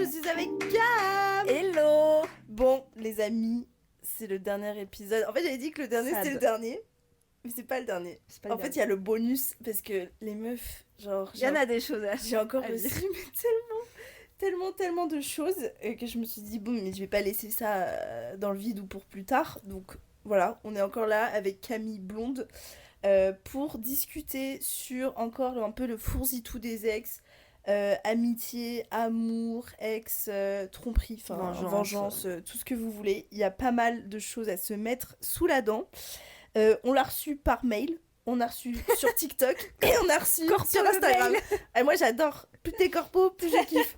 suis avec Cam. Hello. Bon, les amis, c'est le dernier épisode. En fait, j'avais dit que le dernier, c'était le dernier. Mais c'est pas le dernier. En fait, il y a le bonus parce que les meufs, genre... Il y en a des choses J'ai encore reçu tellement de choses que je me suis dit, bon, mais je vais pas laisser ça dans le vide ou pour plus tard. Donc voilà, on est encore là avec Camille Blonde pour discuter sur encore un peu le fourzi-tout des ex. Amitié, amour, ex, tromperie, vengeance, tout ce que vous voulez. Il y a pas mal de choses à se mettre sous la dent. On l'a reçu par mail, on a reçu sur TikTok et on a reçu sur Instagram. Et moi j'adore, plus t'es corpo, plus je kiffe.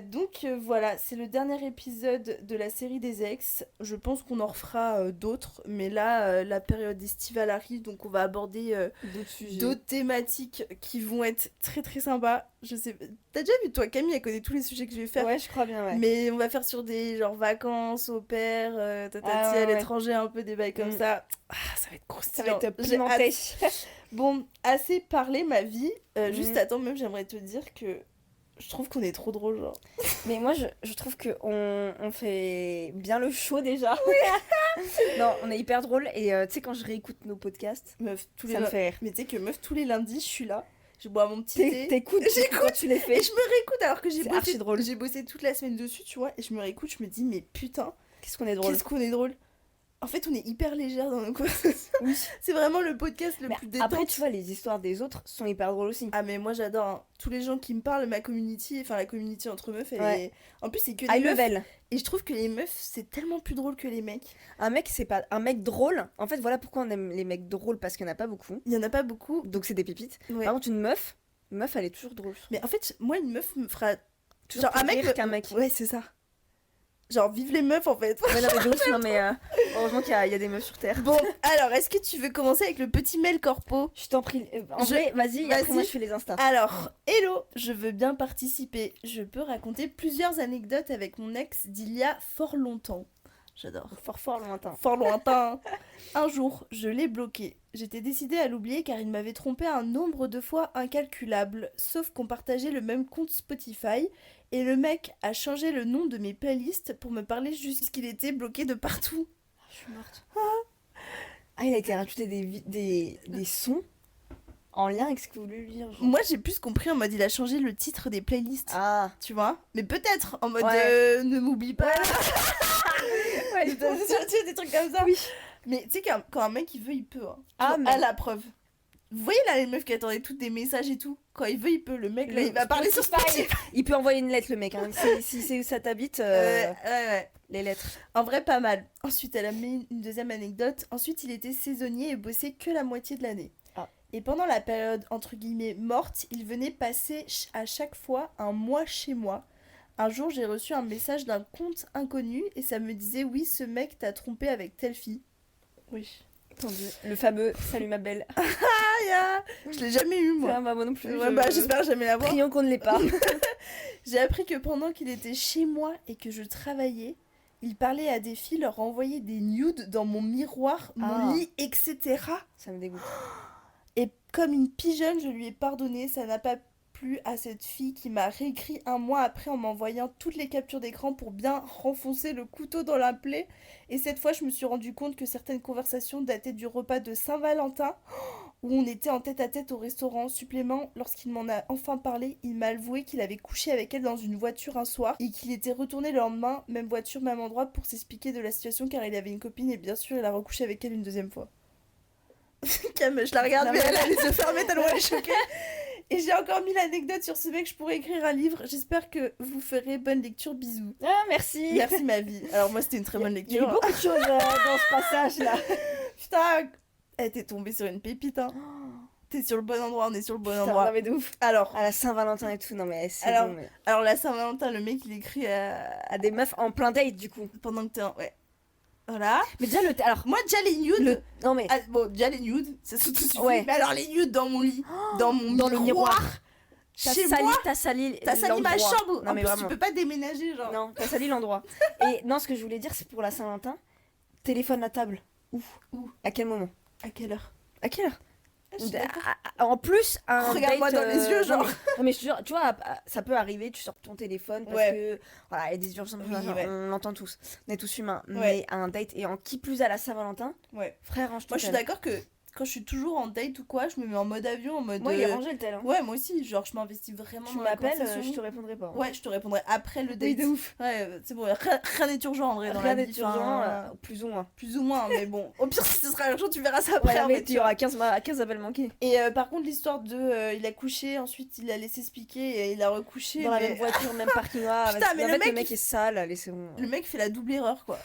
Donc voilà, c'est le dernier épisode de la série des ex. Je pense qu'on en refera d'autres, mais là la période estivale arrive, donc on va aborder d'autres thématiques qui vont être très très sympas. Je sais, t'as déjà vu toi, Camille, elle connaît tous les sujets que je vais faire. Ouais, je crois bien, ouais. Mais on va faire sur des genre vacances, au pair, à l'étranger, un peu des bails comme ça. Ah, ça va être croustillant. Ça va être pimenté. Bon, assez parlé ma vie. Juste attends, même j'aimerais te dire que je trouve qu'on est trop drôle, genre. Mais moi, je trouve qu'on fait bien le show déjà. Oui. Non, on est hyper drôle. Et tu sais, quand je réécoute nos podcasts, meuf, ça me fait rire. Mais tu sais que meuf, tous les lundis, je suis là. Je bois mon petit thé. T'écoutes, tu les fais. Et je me réécoute alors que j'ai bossé. Drôle. J'ai bossé toute la semaine dessus, tu vois. Et je me réécoute, je me dis, mais putain. Qu'est-ce qu'on est drôle. En fait, on est hyper légère dans nos conversations. Oui. C'est vraiment le podcast le plus détente. Après, tu vois, les histoires des autres sont hyper drôles aussi. Ah, mais moi, j'adore. Hein. Tous les gens qui me parlent, la community entre meufs, est... En plus, c'est que des high meufs. Level. Et je trouve que les meufs, c'est tellement plus drôle que les mecs. Un mec, c'est pas... Un mec drôle, en fait, voilà pourquoi on aime les mecs drôles, parce qu'il y en a pas beaucoup. Il y en a pas beaucoup. Donc, c'est des pépites. Ouais. Par contre, une meuf, elle est toujours drôle. Mais en fait, moi, une meuf me fera... Toujours genre, un mec... qu'un mec. Ouais, c'est ça. Genre, vive les meufs, en fait. Ouais, non, mais de ouf, non, mais heureusement qu'il y a des meufs sur Terre. Bon, alors, est-ce que tu veux commencer avec le petit mail corpo ? Je t'en prie. En vrai, vas-y, après moi, je fais les Insta. Alors, hello, je veux bien participer. Je peux raconter plusieurs anecdotes avec mon ex d'il y a fort longtemps. J'adore. Fort lointain. Fort lointain. Un jour, je l'ai bloqué. J'étais décidée à l'oublier car il m'avait trompé un nombre de fois incalculable, sauf qu'on partageait le même compte Spotify et le mec a changé le nom de mes playlists pour me parler jusqu'il était bloqué de partout. Je suis morte. Ah, il a été rajouté des sons en lien avec ce que vous voulez lui dire. Genre. Moi, j'ai plus compris en mode il a changé le titre des playlists. Ah. Tu vois ? Mais peut-être en mode ne m'oublie pas. Ouais, des trucs comme ça. Oui. Mais tu sais quand un mec il veut, il peut. Hein. Ah, mais... À la preuve. Vous voyez là les meufs qui attendaient toutes des messages et tout. Quand il veut, il peut. Le mec là, il va parler sur Spotify. Il peut envoyer une lettre, le mec. Hein. Si ça t'habite, ouais. les lettres. En vrai, pas mal. Ensuite, elle a mis une deuxième anecdote. Ensuite, il était saisonnier et bossait que la moitié de l'année. Ah. Et pendant la période entre guillemets morte, il venait passer à chaque fois un mois chez moi. Un jour, j'ai reçu un message d'un compte inconnu et ça me disait « Oui, ce mec t'a trompé avec telle fille. » Oui. Entendu. Le fameux « Salut ma belle ». Ah, yeah. Je l'ai jamais eu, moi. Moi non plus. Ouais, j'espère jamais l'avoir. Prions qu'on ne l'ait pas. J'ai appris que pendant qu'il était chez moi et que je travaillais, il parlait à des filles, leur envoyait des nudes dans mon miroir, mon lit, etc. Ça me dégoûte. Et comme une pigeonne, je lui ai pardonné. Ça n'a pas plu à cette fille qui m'a réécrit un mois après en m'envoyant toutes les captures d'écran pour bien renfoncer le couteau dans la plaie. Et cette fois, je me suis rendu compte que certaines conversations dataient du repas de Saint-Valentin où on était en tête-à-tête au restaurant. Supplément, lorsqu'il m'en a enfin parlé, il m'a avoué qu'il avait couché avec elle dans une voiture un soir et qu'il était retourné le lendemain, même voiture, même endroit, pour s'expliquer de la situation car il avait une copine et bien sûr, il a recouché avec elle une deuxième fois. Cam, je la regarde, mais elle a les yeux fermés tellement elle est choquée. Et j'ai encore mis l'anecdote sur ce mec, je pourrais écrire un livre. J'espère que vous ferez bonne lecture, bisous. Ah, merci. Merci ma vie. Alors moi c'était une très bonne lecture. Il y a eu beaucoup de choses dans ce passage là. Putain, elle t'est tombée sur une pépite hein. T'es sur le bon endroit, on est sur le bon endroit. Non mais de ouf. Alors, à la Saint-Valentin et tout, non mais c'est bon. Mais... Alors la Saint-Valentin, le mec il écrit à des meufs en plein date du coup. Pendant que t'es en... Ouais. Voilà. Mais déjà alors moi déjà les nudes. Non mais. Bon déjà les nudes, ça se tout suffit. Ouais. Mais alors les nudes dans mon lit, dans le miroir. Chez moi, t'as sali ma chambre. Non, en mais plus, vraiment. tu peux pas déménager, genre. Non, t'as sali l'endroit. Et non, ce que je voulais dire, c'est pour la Saint-Valentin. Téléphone à table. Où À quel moment À quelle heure Je suis d'accord. En plus, un Regarde-moi date, dans les yeux, genre. Non, mais je te jure, tu vois, ça peut arriver, tu sors ton téléphone parce que voilà, il y a des urgences, Oui, ouais. on l'entend tous, on est tous humains. Ouais. Mais un date, et en qui plus à la Saint-Valentin, Ouais. frère, range ton Moi, je suis tel. d'accord que quand je suis toujours en date ou quoi, je me mets en mode avion, en mode. Moi, il est rangé le tel. Hein. Ouais, moi aussi. Genre, je m'investis vraiment Tu dans la m'appelles, conversation. je te répondrai pas. Hein. Ouais, je te répondrai après le date. Oui, de ouf. Ouais, c'est bon, rien n'est urgent en vrai dans Rien la n'est vie. urgent, enfin, plus ou moins. plus ou moins, mais bon. Au pire, si ce sera urgent, tu verras ça après. Ouais, en mais fait, il y aura 15 appels manqués. Et par contre, l'histoire de. Il a couché, ensuite il a laissé se piquer et il a recouché. Dans la mais- même voiture, même parking. Putain, mais en le fait, mec, le mec est sale, allez, c'est bon. Le mec fait la double erreur, quoi.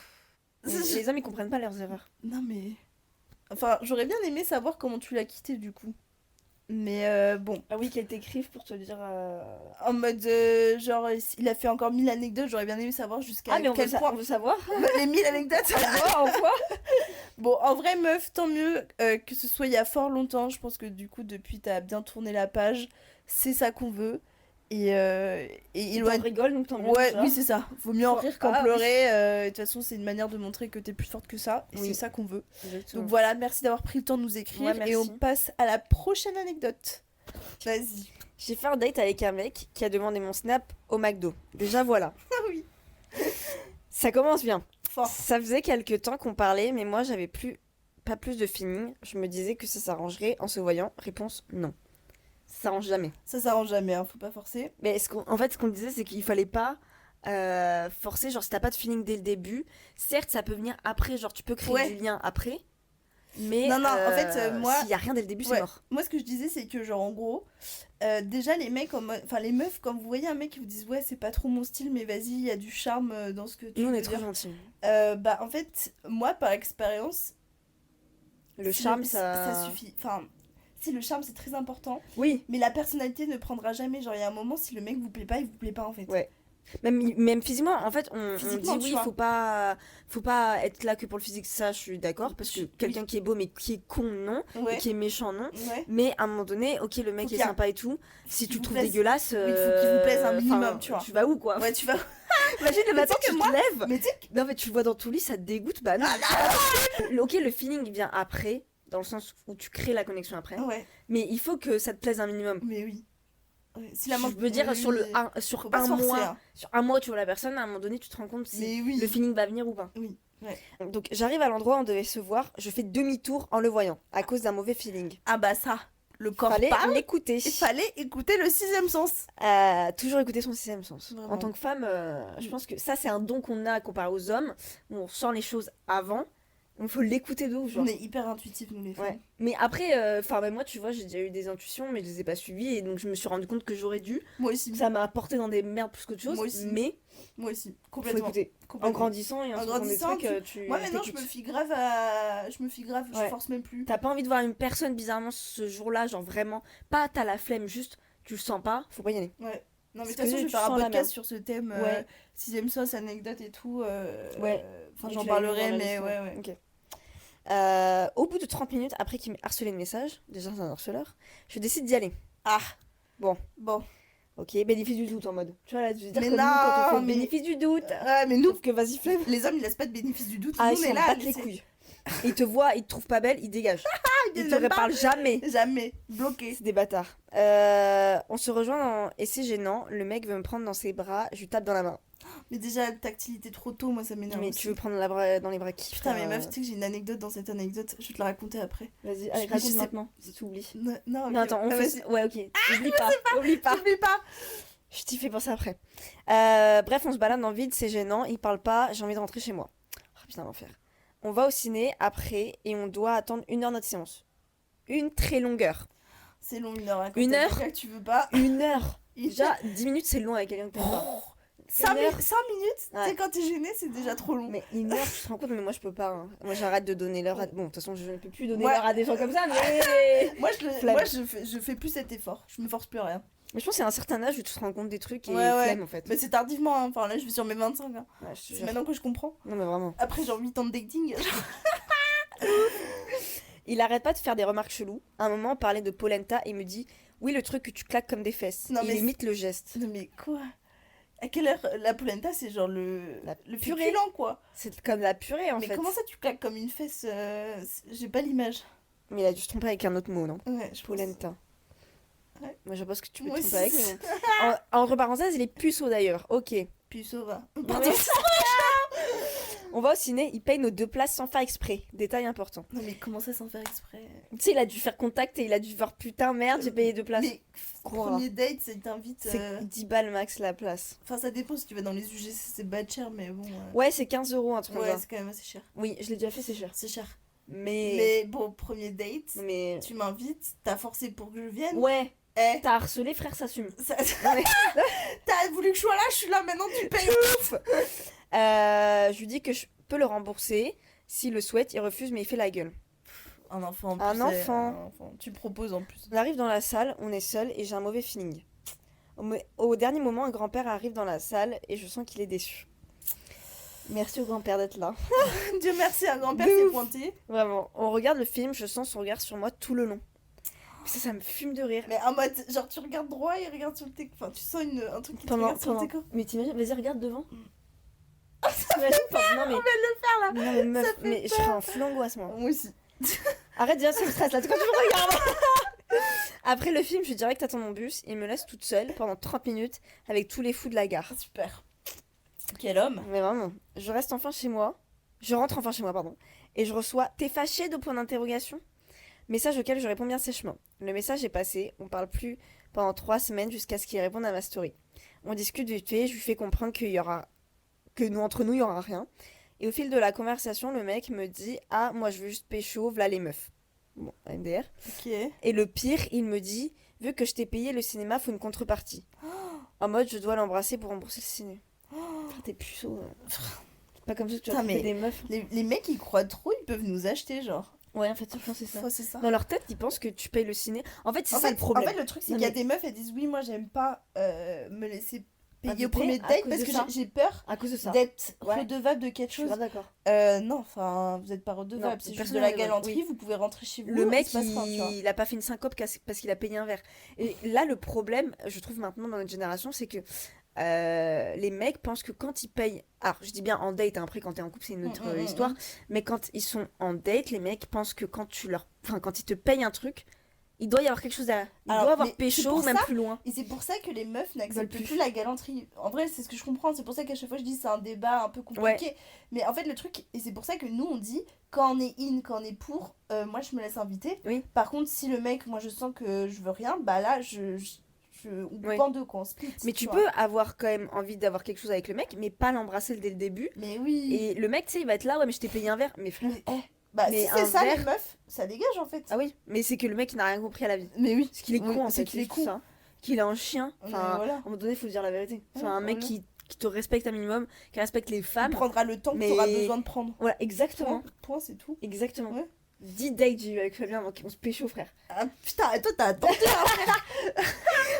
Les hommes, ils comprennent pas leurs erreurs. Non, mais. Enfin, j'aurais bien aimé savoir comment tu l'as quitté du coup. Mais bon. Ah oui, qu'elle t'écrive pour te dire. En mode. Genre, il a fait encore 1000 anecdotes, j'aurais bien aimé savoir jusqu'à Ah, mais quel point. on veut savoir. Les 1000 anecdotes On voit. Bon, en vrai, meuf, tant mieux que ce soit il y a fort longtemps. Je pense que du coup, depuis, t'as bien tourné la page. C'est ça qu'on veut. Et il On rigole, donc tant mieux. Ouais, déjà. oui, c'est ça. Vaut mieux en rire qu'en Ah, pleurer. De toute façon, c'est une manière de montrer que t'es plus forte que ça. Et Oui. c'est ça qu'on veut. Exactement. Donc voilà, merci d'avoir pris le temps de nous écrire. Ouais, merci. Et on passe à la prochaine anecdote. Vas-y. J'ai fait un date avec un mec qui a demandé mon snap au McDo. Déjà voilà. Ah oui. Ça commence bien. Fort. Ça faisait quelques temps qu'on parlait, mais moi j'avais pas plus de feeling. Je me disais que ça s'arrangerait en se voyant. Réponse non. Ça s'arrange jamais. Ça s'arrange jamais, hein, faut pas forcer. Mais en fait, ce qu'on disait, c'est qu'il fallait pas forcer. Genre, si t'as pas de feeling dès le début, certes, ça peut venir après. Genre, tu peux créer du lien après. Mais Non, en fait, moi. s'il y a rien dès le début, c'est Ouais. mort. Moi, ce que je disais, c'est que, genre, en gros, déjà, les mecs, enfin, les meufs, quand vous voyez un mec qui vous disent, ouais, c'est pas trop mon style, mais vas-y, il y a du charme dans ce que tu Nous, on veux est trop dire. gentils. Bah, en fait, moi, par expérience, Le charme, ça suffit. Enfin, si le charme, c'est très important, Oui. mais la personnalité ne prendra jamais. Genre, il y a un moment, si le mec vous plaît pas, il vous plaît pas, en fait. Ouais. Même physiquement, en fait, on dit Physiquement, tu oui, vois. faut pas être là que pour le physique, ça je suis d'accord, parce que quelqu'un qui est beau mais qui est con, non, Ouais. et qui est méchant, non. Ouais. Mais à un moment donné, ok, le mec Faut est qu'il y a- sympa et tout, si qu'il tu le vous trouves plaise. dégueulasse, Oui, il faut qu'il vous plaise un minimum, enfin, tu vois. Tu vas où quoi? Ouais, tu vas. Imagine le Mais matin, tu sais tu que te lèves, Mais tu sais non mais tu le vois dans tout lit, ça te dégoûte, bah non. Ok, le feeling vient après, dans le sens où tu crées la connexion après, que. Ouais, mais il faut que ça te plaise un minimum. mais oui. Ouais, si Je veux dire, oui, sur faut pas se forcer, mois, hein. sur un mois, tu vois la personne, à un moment donné, tu te rends compte si Mais oui. le feeling va venir ou pas. Oui. Donc j'arrive à l'endroit où on devait se voir, je fais demi-tour en le voyant, à cause d'un mauvais feeling. Ah bah ça, le corps Fallait parle. l'écouter. Il fallait écouter le sixième sens. Toujours écouter son sixième sens. Vraiment. En tant que femme, je pense que ça c'est un don qu'on a comparé aux hommes, où on sent les choses avant. Il faut l'écouter de ouf, genre. On est hyper intuitifs, nous les femmes. Ouais. Mais après, même moi, tu vois, j'ai déjà eu des intuitions, mais je les ai pas suivies, et donc je me suis rendu compte que j'aurais dû. Moi aussi. Ça m'a apporté dans des merdes plus qu'autre chose, Moi aussi. mais Moi aussi. faut Complètement. écouter. En Complètement. grandissant et en En faisant des grandissant, trucs, tu Moi maintenant, je t'écoutes. me fie grave à. Je Ouais. force même plus. T'as pas envie de voir une personne bizarrement ce jour-là, genre vraiment, pas t'as la flemme, juste tu le sens pas, faut pas y aller. Ouais. Non, mais de Parce toute façon, que je vais tu faire un sens la podcast merde. sur ce thème. Ouais. Sixième sens, anecdote et tout. Ouais. Enfin, Et j'en tu l'as mis parlerai, dans la mais liste, ouais, ouais. Ok. Au bout de 30 minutes, après qu'il m'ait harcelé de messages, déjà c'est un harceleur, je décide d'y aller. Ah. Bon. Bon. Ok, bénéfice du doute en mode. Tu vois là, tu veux dire Mais comme nous, quand on fait non, le mais- bénéfice du doute. Ouais, mais nous, Sauf que vas-y, flemme. les hommes, ils laissent pas de bénéfice du doute. Ah, Nous, ils on est s'en là. battent les c'est- couilles. Ils te voient, ils te trouvent pas belle, ils dégagent. Ils te même pas. reparlent jamais. Jamais. Bloqué. C'est des bâtards. On se rejoint et c'est gênant. Le mec veut me prendre dans ses bras, je lui tape dans la main. Mais déjà, la tactilité trop tôt, moi, ça m'énerve. Mais aussi. tu veux prendre dans les bras qui Putain, mais meuf, tu sais que j'ai une anecdote dans cette anecdote. Je vais te la raconter après. Vas-y, allez, raconte raconte maintenant, si tu oublies. Non, ok. Non, attends, on Ah, fait. vas-y. Ouais, ok. Oublie pas. Oublie pas. T'oublie pas. Je t'y fais penser après. Bref, on se balade dans le vide, c'est gênant. Il parle pas, j'ai envie de rentrer chez moi. Oh putain, l'enfer. On va au ciné après et on doit attendre 1 heure notre séance. Une très longue heure. C'est long, 1 heure. Hein, quand Une t'as heure quelqu'un que tu veux pas. 1 heure. Une Déjà, 10 minutes, c'est long avec quelqu'un que t'aimes pas. 5 1 heure. minutes, tu sais, Ouais. quand t'es gêné, c'est déjà trop long. Mais 1 heure, tu te rends compte, mais moi je peux pas. Hein. Moi j'arrête de donner l'heure à. Bon, de toute façon, je ne peux plus donner Ouais. l'heure à des gens comme ça, mais. Flemme. Moi je fais plus cet effort. Je me force plus à rien. Mais je pense que c'est à un certain âge où tu te rends compte des trucs et Ouais, ouais. flemme en fait. Mais c'est tardivement, hein. Enfin là, je suis sur mes 25. Hein. Ouais, je te C'est jure. maintenant que je comprends. Non, mais vraiment. Après, j'ai 8 ans de dating. Il arrête pas de faire des remarques cheloues. À un moment, on parlait de polenta et il me dit oui, le truc que tu claques comme des fesses. Non, Il mais imite le geste. Non, mais quoi? À quelle heure la polenta, c'est genre le purée. féculent, quoi. C'est comme la purée en Mais fait. comment ça, tu claques comme une fesse? J'ai pas l'image. Mais il a dû se tromper avec un autre mot, non? Ouais, je pense. Polenta. Ouais. Moi, je pense que tu peux Moi te tromper avec, aussi. mais bon. Entre parenthèses, il est puceau d'ailleurs. Ok. Puceau va. Non, mais- On va au ciné, il paye nos 2 places sans faire exprès. Détail important. Non, mais comment ça sans faire exprès? Tu sais, il a dû faire contact et il a dû voir putain, merde, j'ai payé 2 places. Mais premier date, ça t'invite. C'est 10 balles max la place. Enfin, ça dépend si tu vas dans les UGC, c'est pas cher, mais bon. Ouais, c'est 15 euros un truc comme Ouais, ça. c'est quand même assez cher. Oui, je l'ai déjà fait, c'est cher. C'est cher. Mais. Mais bon, premier date, Mais. tu m'invites, t'as forcé pour que je vienne. Ouais, Eh, t'as harcelé, frère, s'assume. ça- Non, mais- t'as voulu que je sois là, je suis là, maintenant tu payes. Je lui dis que je peux le rembourser. S'il le souhaite, il refuse, mais il fait la gueule. Un enfant en Un plus. enfant. Un enfant. Tu proposes en plus. On arrive dans la salle, on est seul et j'ai un mauvais feeling. Au dernier moment, un grand-père arrive dans la salle et je sens qu'il est déçu. Merci au grand-père d'être là. Dieu merci, un grand-père De s'est ouf. pointé. Vraiment, on regarde le film, je sens son regard sur moi tout le long. Ça me fume de rire. Mais en mode, genre, tu regardes droit et regardes sur le téléphone. Enfin, tu sens un truc qui te regarde sur le téléphone. Mais t'imagines, vas-y, regarde devant. T'imagines, non, mais... là. Non, mais meuf, Ça fait mais je serais en full angoisse, moi. Moi aussi. Arrête déjà, ça me stresse là, quand tu me regardes. Après le film, je direct attends mon bus. Il me laisse toute seule pendant 30 minutes avec tous les fous de la gare. Super. Quel homme. Mais vraiment, je reste enfin chez moi. Je rentre enfin chez moi, pardon. Et je reçois "T'es fâché?" de point d'interrogation. Message auquel je réponds bien sèchement. Le message est passé, on parle plus pendant 3 semaines jusqu'à ce qu'il réponde à ma story. On discute vite fait, je lui fais comprendre que nous, entre nous, il y aura rien. Et au fil de la conversation, le mec me dit "Ah, moi je veux juste pécho, v'là les meufs." Bon, MDR. Ok. Et le pire, il me dit "Vu que je t'ai payé le cinéma, faut une contrepartie." En mode, je dois l'embrasser pour rembourser le ciné. Frère, t'es puceau. C'est pas comme ça que tu vas Putain, tromper mais des meufs. Les mecs, ils croient trop, ils peuvent nous acheter, genre. Ouais, en fait, je pense que c'est ça. Enfin, c'est ça. Dans leur tête, ils pensent que tu payes le ciné. En fait, c'est En ça fait, le problème. En fait, le truc, c'est Non, qu'il y a mais- des meufs, elles disent oui, moi, j'aime pas me laisser payer au Inviter premier à date cause parce de que ça. j'ai peur À cause de ça. d'être Ouais. redevable de quelque Je suis chose. grave d'accord. Non, enfin, vous êtes pas Non, redevable, c'est juste personne de la n'est redevable, galanterie, oui. vous pouvez rentrer chez vous. Le il mec, se passe rien, tu vois. il a pas fait une syncope parce qu'il a payé un verre. Et là, le problème, je trouve maintenant dans notre génération, c'est que les mecs pensent que quand ils payent. Alors, je dis bien en date, hein, après quand t'es en couple, c'est une autre histoire. Mais quand ils sont en date, les mecs pensent que quand ils te payent un truc, il doit y avoir quelque chose derrière. Il Alors, doit avoir mais c'est pécho pour ou même ça- plus loin. Et c'est pour ça que les meufs veulent n'acceptent plus. plus la galanterie. En vrai, c'est ce que je comprends. C'est pour ça qu'à chaque fois, je dis c'est un débat un peu compliqué. Mais en fait, le truc, et c'est pour ça que nous, on dit quand on est in, quand on est pour, moi, je me laisse inviter. Oui. Par contre, si le mec, moi, je sens que je veux rien, bah là, on Oui. coupe en deux, quoi, on split. Mais tu vois. peux avoir quand même envie d'avoir quelque chose avec le mec, mais pas l'embrasser dès le début. Mais oui. Et le mec, tu sais, il va être là, ouais, mais je t'ai payé un verre. Mais frère, Mais, bah, mais si c'est un ça, les verre- meufs, ça dégage en fait. ah oui, mais c'est que le mec, il n'a rien compris à la vie. Mais oui. Parce qu'il est Oui, con, en c'est fait. qu'il est tout con. ça. Qu'il est un chien. Mais Enfin, voilà. à un moment donné, il faut dire la vérité. Enfin, Ouais, un mec voilà. qui te respecte un minimum, qui respecte les Il femmes. prendra le temps que mais- tu auras besoin de prendre. Voilà, exactement. Point, c'est tout. Exactement. Ouais. 10 dates j'ai eu avec Fabien, donc on se pécho, frère. Ah, putain, et toi, t'as attendu.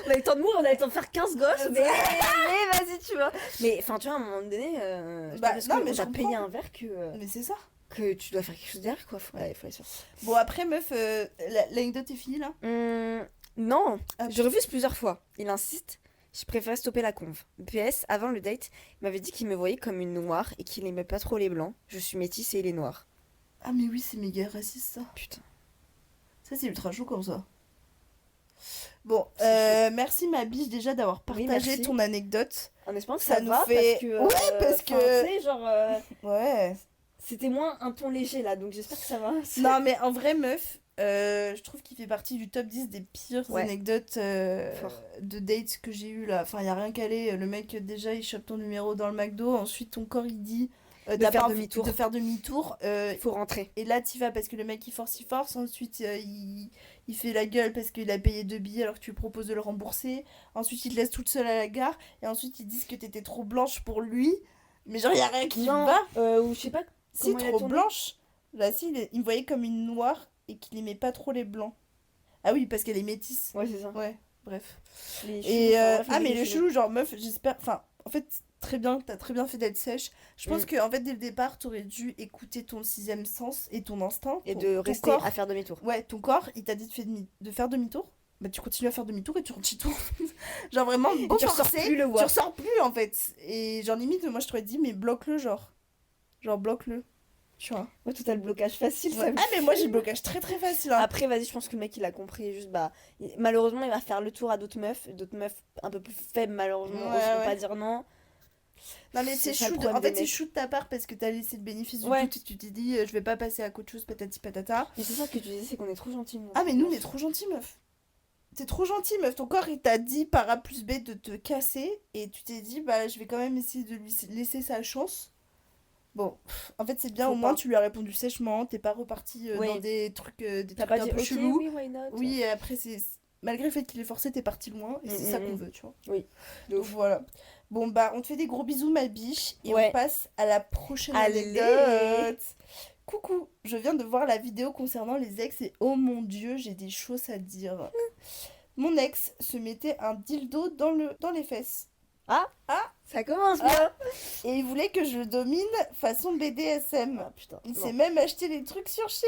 On a eu le temps de mourir, on a eu le temps de faire 15 gosses, Ouais, mais vas-y, tu vois. Mais enfin, tu vois, à un moment donné, c'est Bah, pas parce non, qu'on mais je t'a payé comprends. un verre Mais c'est ça. que tu dois faire quelque chose derrière, quoi. Ouais, il faut aller sur. Bon, après, meuf, l'anecdote est finie là. Non, Ah, je refuse plusieurs fois. Il insiste, je préfère stopper la conve. PS, avant le date, il m'avait dit qu'il me voyait comme une noire et qu'il aimait pas trop les blancs. Je suis métisse et il est noir. Ah, mais oui, c'est méga raciste ça. Putain. Ça, c'est ultra chaud comme ça. Bon, C'est merci ma biche déjà d'avoir Oui, partagé merci. ton anecdote. En espérant que Ça ça, nous va fait- parce que... Ouais, parce que- Tu sais, genre... Ouais. c'était moins un ton léger, là, donc j'espère que ça va. Non, mais en vrai, meuf, je trouve qu'il fait partie du top 10 des pires Ouais. anecdotes Fort. de dates que j'ai eu là. Enfin, y a rien qu'à aller. Le mec, déjà, il chope ton numéro dans le McDo. Ensuite, ton corps, il dit De t'as faire pas envie demi-tour. de faire demi-tour. Il faut rentrer. Et là, t'y vas parce que le mec, il force. Ensuite, il fait la gueule parce qu'il a payé 2 billets alors que tu lui proposes de le rembourser. Ensuite, il te laisse toute seule à la gare. Et ensuite, ils disent que t'étais trop blanche pour lui. Mais genre, y a rien qui Non, va. ou je sais pas Si, comment il a trop tourné. blanche. Là, si, il me voyait comme une noire et qu'il aimait pas trop les blancs. Ah oui, parce qu'elle est métisse. Ouais, c'est ça. Ouais, bref. Les Et cheveux, enfin, bref, ah, mais les le cheveux. chelou, genre meuf, j'espère. Enfin, en fait, très bien, t'as très bien fait d'être sèche. Je pense Mm. que en fait, dès le départ, t'aurais dû écouter ton sixième sens et ton instinct. Et ton- de ton rester corps. à faire demi-tour. Ouais, ton corps, il t'a dit de faire demi-tour. Bah, tu continues à faire demi-tour et tu rentres chez toi. Genre vraiment, Et beau tu ressors forcé, plus le tu voir. ressors plus en fait. Et genre limite, moi je t'aurais dit, mais bloque-le, genre. Genre bloque-le. tu vois. Ouais, toi, t'as le blocage facile, ça Ouais. me Ah, mais moi, j'ai fait. le blocage très très facile. Hein. Après, vas-y, je pense que le mec, il a compris. Juste, bah, malheureusement, il va faire le tour à d'autres meufs. D'autres meufs un peu plus faibles, malheureusement, Ouais, oseront ouais. pas dire non. Non, mais C'est c'est ça le chou. problème En des fait, c'est mecs. chou de ta part parce que t'as laissé le bénéfice du Ouais. doute et tu t'es dit, je vais pas passer à autre chose, patati patata. Mais c'est ça que tu disais, c'est qu'on est trop gentils, nous. Ah, mais nous, on est trop gentils, meuf. T'es trop gentil, meuf. Ton corps, il t'a dit par A plus B de te casser. Et tu t'es dit, bah, je vais quand même essayer de lui laisser sa chance. Bon, en fait, c'est bien, Faut au moins, pas. tu lui as répondu sèchement. T'es pas reparti dans Oui. des T'as trucs pas un dit, peu ok, chelous. oui, why not? Oui, et après, c'est. Malgré le fait qu'il est forcé, t'es parti loin. Et Mm, c'est ça mm, qu'on mm. veut, tu vois. Oui, de Donc ouf. voilà. Bon, bah, on te fait des gros bisous, ma biche. Et on Ouais. passe à la prochaine Allez! anecdote. Coucou, je viens de voir la vidéo concernant les ex et oh mon dieu, j'ai des choses à dire. Mon ex se mettait un dildo dans les fesses. Ah, Ah, ça commence ah, bien! et il voulait que je le domine façon BDSM. Ah putain, Il s'est non. même acheté les trucs sur Shein.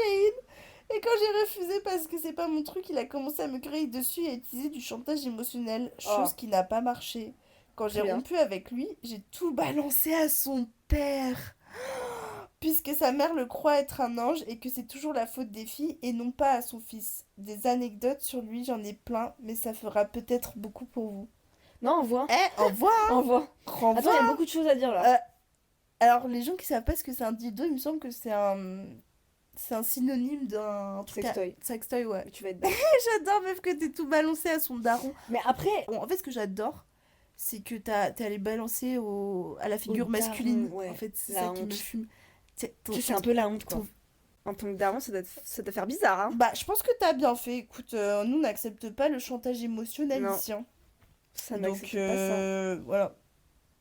Et quand j'ai refusé parce que c'est pas mon truc, il a commencé à me griller dessus et à utiliser du chantage émotionnel, chose Oh, qui n'a pas marché. Quand j'ai très bien. rompu avec lui, j'ai tout balancé à son père. Puisque sa mère le croit être un ange et que c'est toujours la faute des filles et non pas à son fils. Des anecdotes sur lui, j'en ai plein, mais ça fera peut-être beaucoup pour vous. Non, envoie. Eh, envoie, hein, Envoie. Attends, il y a renvoie. beaucoup de choses à dire là. Euh, alors, les gens qui savent pas ce que c'est un dildo, il me semble que c'est un synonyme d'un truc à... Sextoy. Sextoy, ouais. Mais tu vas être d'accord. J'adore, meuf, que t'aies tout balancé à son daron. Mais après, Bon, en fait, ce que j'adore, c'est que t'es allé balancer à la figure daron, masculine. ouais, En fait, c'est la ça qui me honte. fume. C'est un peu la honte quoi. ton- En tant que daron, ça doit faire bizarre, hein. Bah, je pense que t'as bien fait. Écoute, nous, on n'accepte pas le chantage émotionnel Non, ici. Hein. ça Donc, n'accepte pas ça. voilà.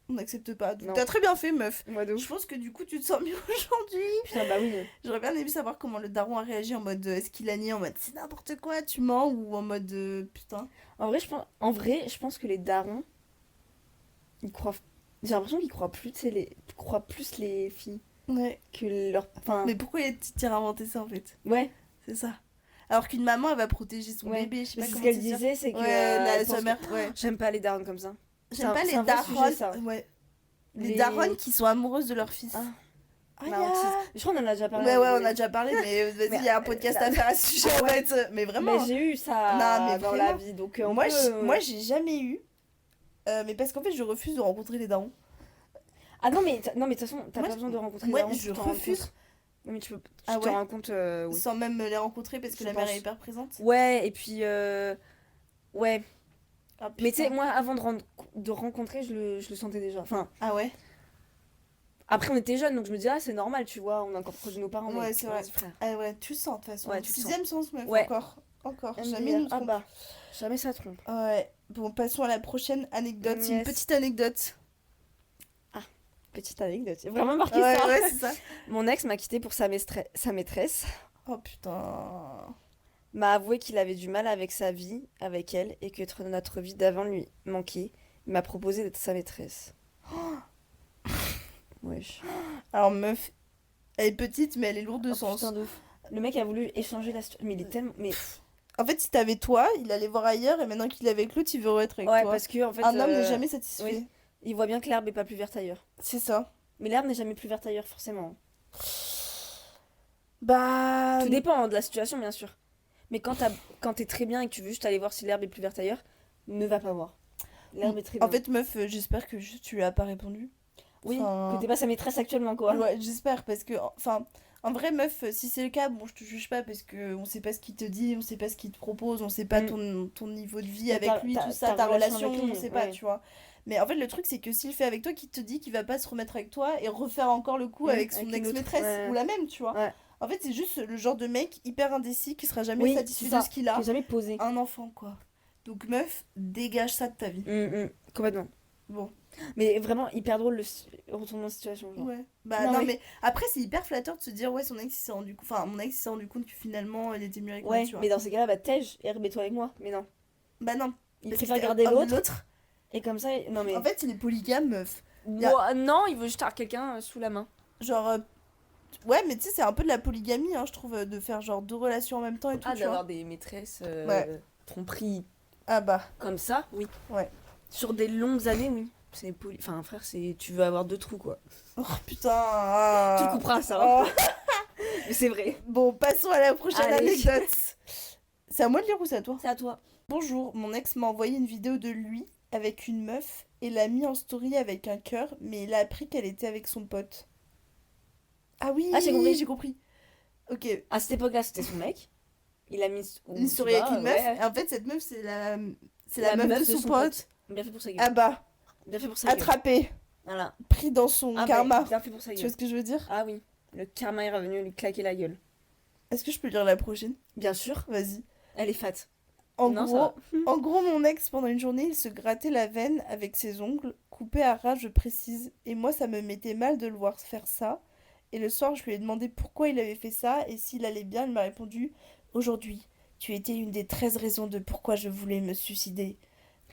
On n'accepte pas. Donc, Non. t'as très bien fait, meuf. Moi de Je ouf. pense que du coup, tu te sens mieux aujourd'hui. Putain, bah oui. J'aurais bien aimé savoir comment le daron a réagi en mode est-ce qu'il a nié en mode c'est n'importe quoi, tu mens ou en mode putain. En vrai, je pense que les darons, ils croient. J'ai l'impression qu'ils croient plus, tu sais, croient plus les filles Ouais. que leur. Enfin, Mais pourquoi tu t'es inventé ça en fait? ouais, C'est ça. Alors qu'une maman elle va protéger son ouais. bébé, je sais Mais pas c'est ce comment qu'elle te dire. disait, c'est que. Ouais, elle sa pense mère, que- ouais. J'aime pas les darons comme ça. J'aime pas C'est les un vrai sujet, darons. ça. Ouais. Les Les- darons qui sont amoureuses de leur fils. Ah, Aïe, la hantise. Je crois qu'on en a déjà parlé. ouais, à un ouais, moment on a donné. déjà parlé, mais vas-y, Mais, il y a un podcast là- à faire à ce sujet, Ah en ouais. fait. Mais vraiment. Mais j'ai eu ça Non, mais dans la vraiment. vie, donc on Moi, peut. moi, j'ai jamais eu. Mais parce qu'en fait, je refuse de rencontrer les darons. Ah non, mais non, mais de toute façon, t'as Moi, pas besoin de rencontrer ouais, les darons je pour t'en rendre refuse. compte. Non, mais tu Ah te ouais rends compte, oui. Sans même les rencontrer parce que Je la mère pense. est hyper présente. Ouais, et puis, ouais. Ah, Mais tu sais, putain. moi, avant de rencontrer, je le sentais déjà. Enfin, Ah ouais? après, on était jeunes, donc je me disais, ah, c'est normal, tu vois, on est encore proche de nos parents. Ouais, mais c'est vrai. vas-y, frère. Ah ouais, tu le sens de toute façon. Ouais, tu le Sixième sens, meuf, Ouais. Encore. Elle me Jamais dit, nous ah trompe. bah, jamais ça trompe. Ouais. Bon, passons à la prochaine anecdote. C'est une Yes. petite anecdote. Petite anecdote, j'ai vraiment marqué Ouais, ça. ouais, c'est ça. Mon ex m'a quitté pour sa maîtresse, Oh putain. m'a avoué qu'il avait du mal avec sa vie, avec elle, et que notre vie d'avant lui manquait. Il m'a proposé d'être sa maîtresse. Wesh. Alors, meuf, elle est petite, mais elle est lourde de Oh, sens. putain de ouf. Le mec a voulu échanger la situation. Mais il est tellement. Mais... En fait, si t'avais toi, il allait voir ailleurs et maintenant qu'il est avec l'autre, il veut être avec Ouais, toi. parce que en fait. Un homme n'est jamais satisfait. oui. Il voit bien que l'herbe est pas plus verte ailleurs. C'est ça. Mais l'herbe n'est jamais plus verte ailleurs, forcément. Bah. Tout dépend hein, de la situation, bien sûr. Mais quand t'es très bien et que tu veux juste aller voir si l'herbe est plus verte ailleurs, ne va pas voir. L'herbe est très bien. En fait, meuf, j'espère que juste tu lui as pas répondu. oui, enfin- que t'es pas sa maîtresse actuellement, quoi. Ouais, j'espère parce que, enfin, en vrai, meuf, si c'est le cas, bon, je te juge pas parce que on sait pas ce qu'il te dit, on sait pas ce qu'il te propose, on sait pas ton niveau de vie Mais avec lui, tout ça, ta relation, avec lui, on sait pas, ouais. tu vois. Mais en fait, le truc, c'est que s'il fait avec toi, qu'il te dit qu'il va pas se remettre avec toi et refaire encore le coup avec son avec une autre, ex-maîtresse ouais. ou la même, tu vois. Ouais. En fait, c'est juste le genre de mec hyper indécis qui sera jamais Oui, satisfait c'est de ça. ce qu'il a. Qui est jamais posé. Un enfant, quoi. Donc, meuf, dégage ça de ta vie. Complètement. Bon. Mais vraiment hyper drôle le retournement de situation. Genre. Ouais. Bah Non, non, mais- mais après, c'est hyper flatteur de se dire, ouais, son ex, il s'est rendu compte. Enfin, mon ex, il s'est rendu compte que finalement, elle était mieux avec moi, Ouais, tu vois. mais dans ces cas-là, bah tège et remets-toi avec moi. Mais non. Bah non. Il parce préfère que garder un de l'autre. Et comme ça, non mais. En fait, il est polygame, meuf. Non, il veut juste avoir quelqu'un sous la main. Genre. Ouais, mais tu sais, c'est un peu de la polygamie, hein, je trouve, de faire genre deux relations en même temps et tout, Ah, tu vois. d'avoir des maîtresses Ouais. tromperies Ah bah. comme ça, oui. Ouais. Sur des longues années, oui. Enfin, frère, tu veux avoir deux trous, quoi. Oh putain. Tu le couperas, ça. Oh. C'est vrai. Bon, passons à la prochaine Allez. anecdote. C'est à moi de lire ou c'est à toi? C'est à toi. Bonjour, mon ex m'a envoyé une vidéo de lui avec une meuf et l'a mis en story avec un cœur, mais il a appris qu'elle était avec son pote. Ah oui, Ah, j'ai compris. j'ai compris. Ok, À cette époque-là, c'était son mec. Il a mis une story avec une meuf. Et en fait, cette meuf, c'est la meuf de son pote. Bien fait pour sa gueule. Ah bah, Bien fait pour sa gueule. attrapé, Voilà. pris dans son Ah, karma. bah, bien fait pour sa Tu vois gueule. ce que je veux dire? Ah oui. Le karma est revenu lui claquer la gueule. Est-ce que je peux lire la prochaine? Bien sûr. Vas-y. Elle est fat. En Non, ça gros, va. en gros, mon ex, pendant une journée, il se grattait la veine avec ses ongles, coupés à ras, je précise. Et moi, ça me mettait mal de le voir faire ça. Et le soir, je lui ai demandé pourquoi il avait fait ça et s'il allait bien. Il m'a répondu: Aujourd'hui, tu étais une des 13 raisons de pourquoi je voulais me suicider.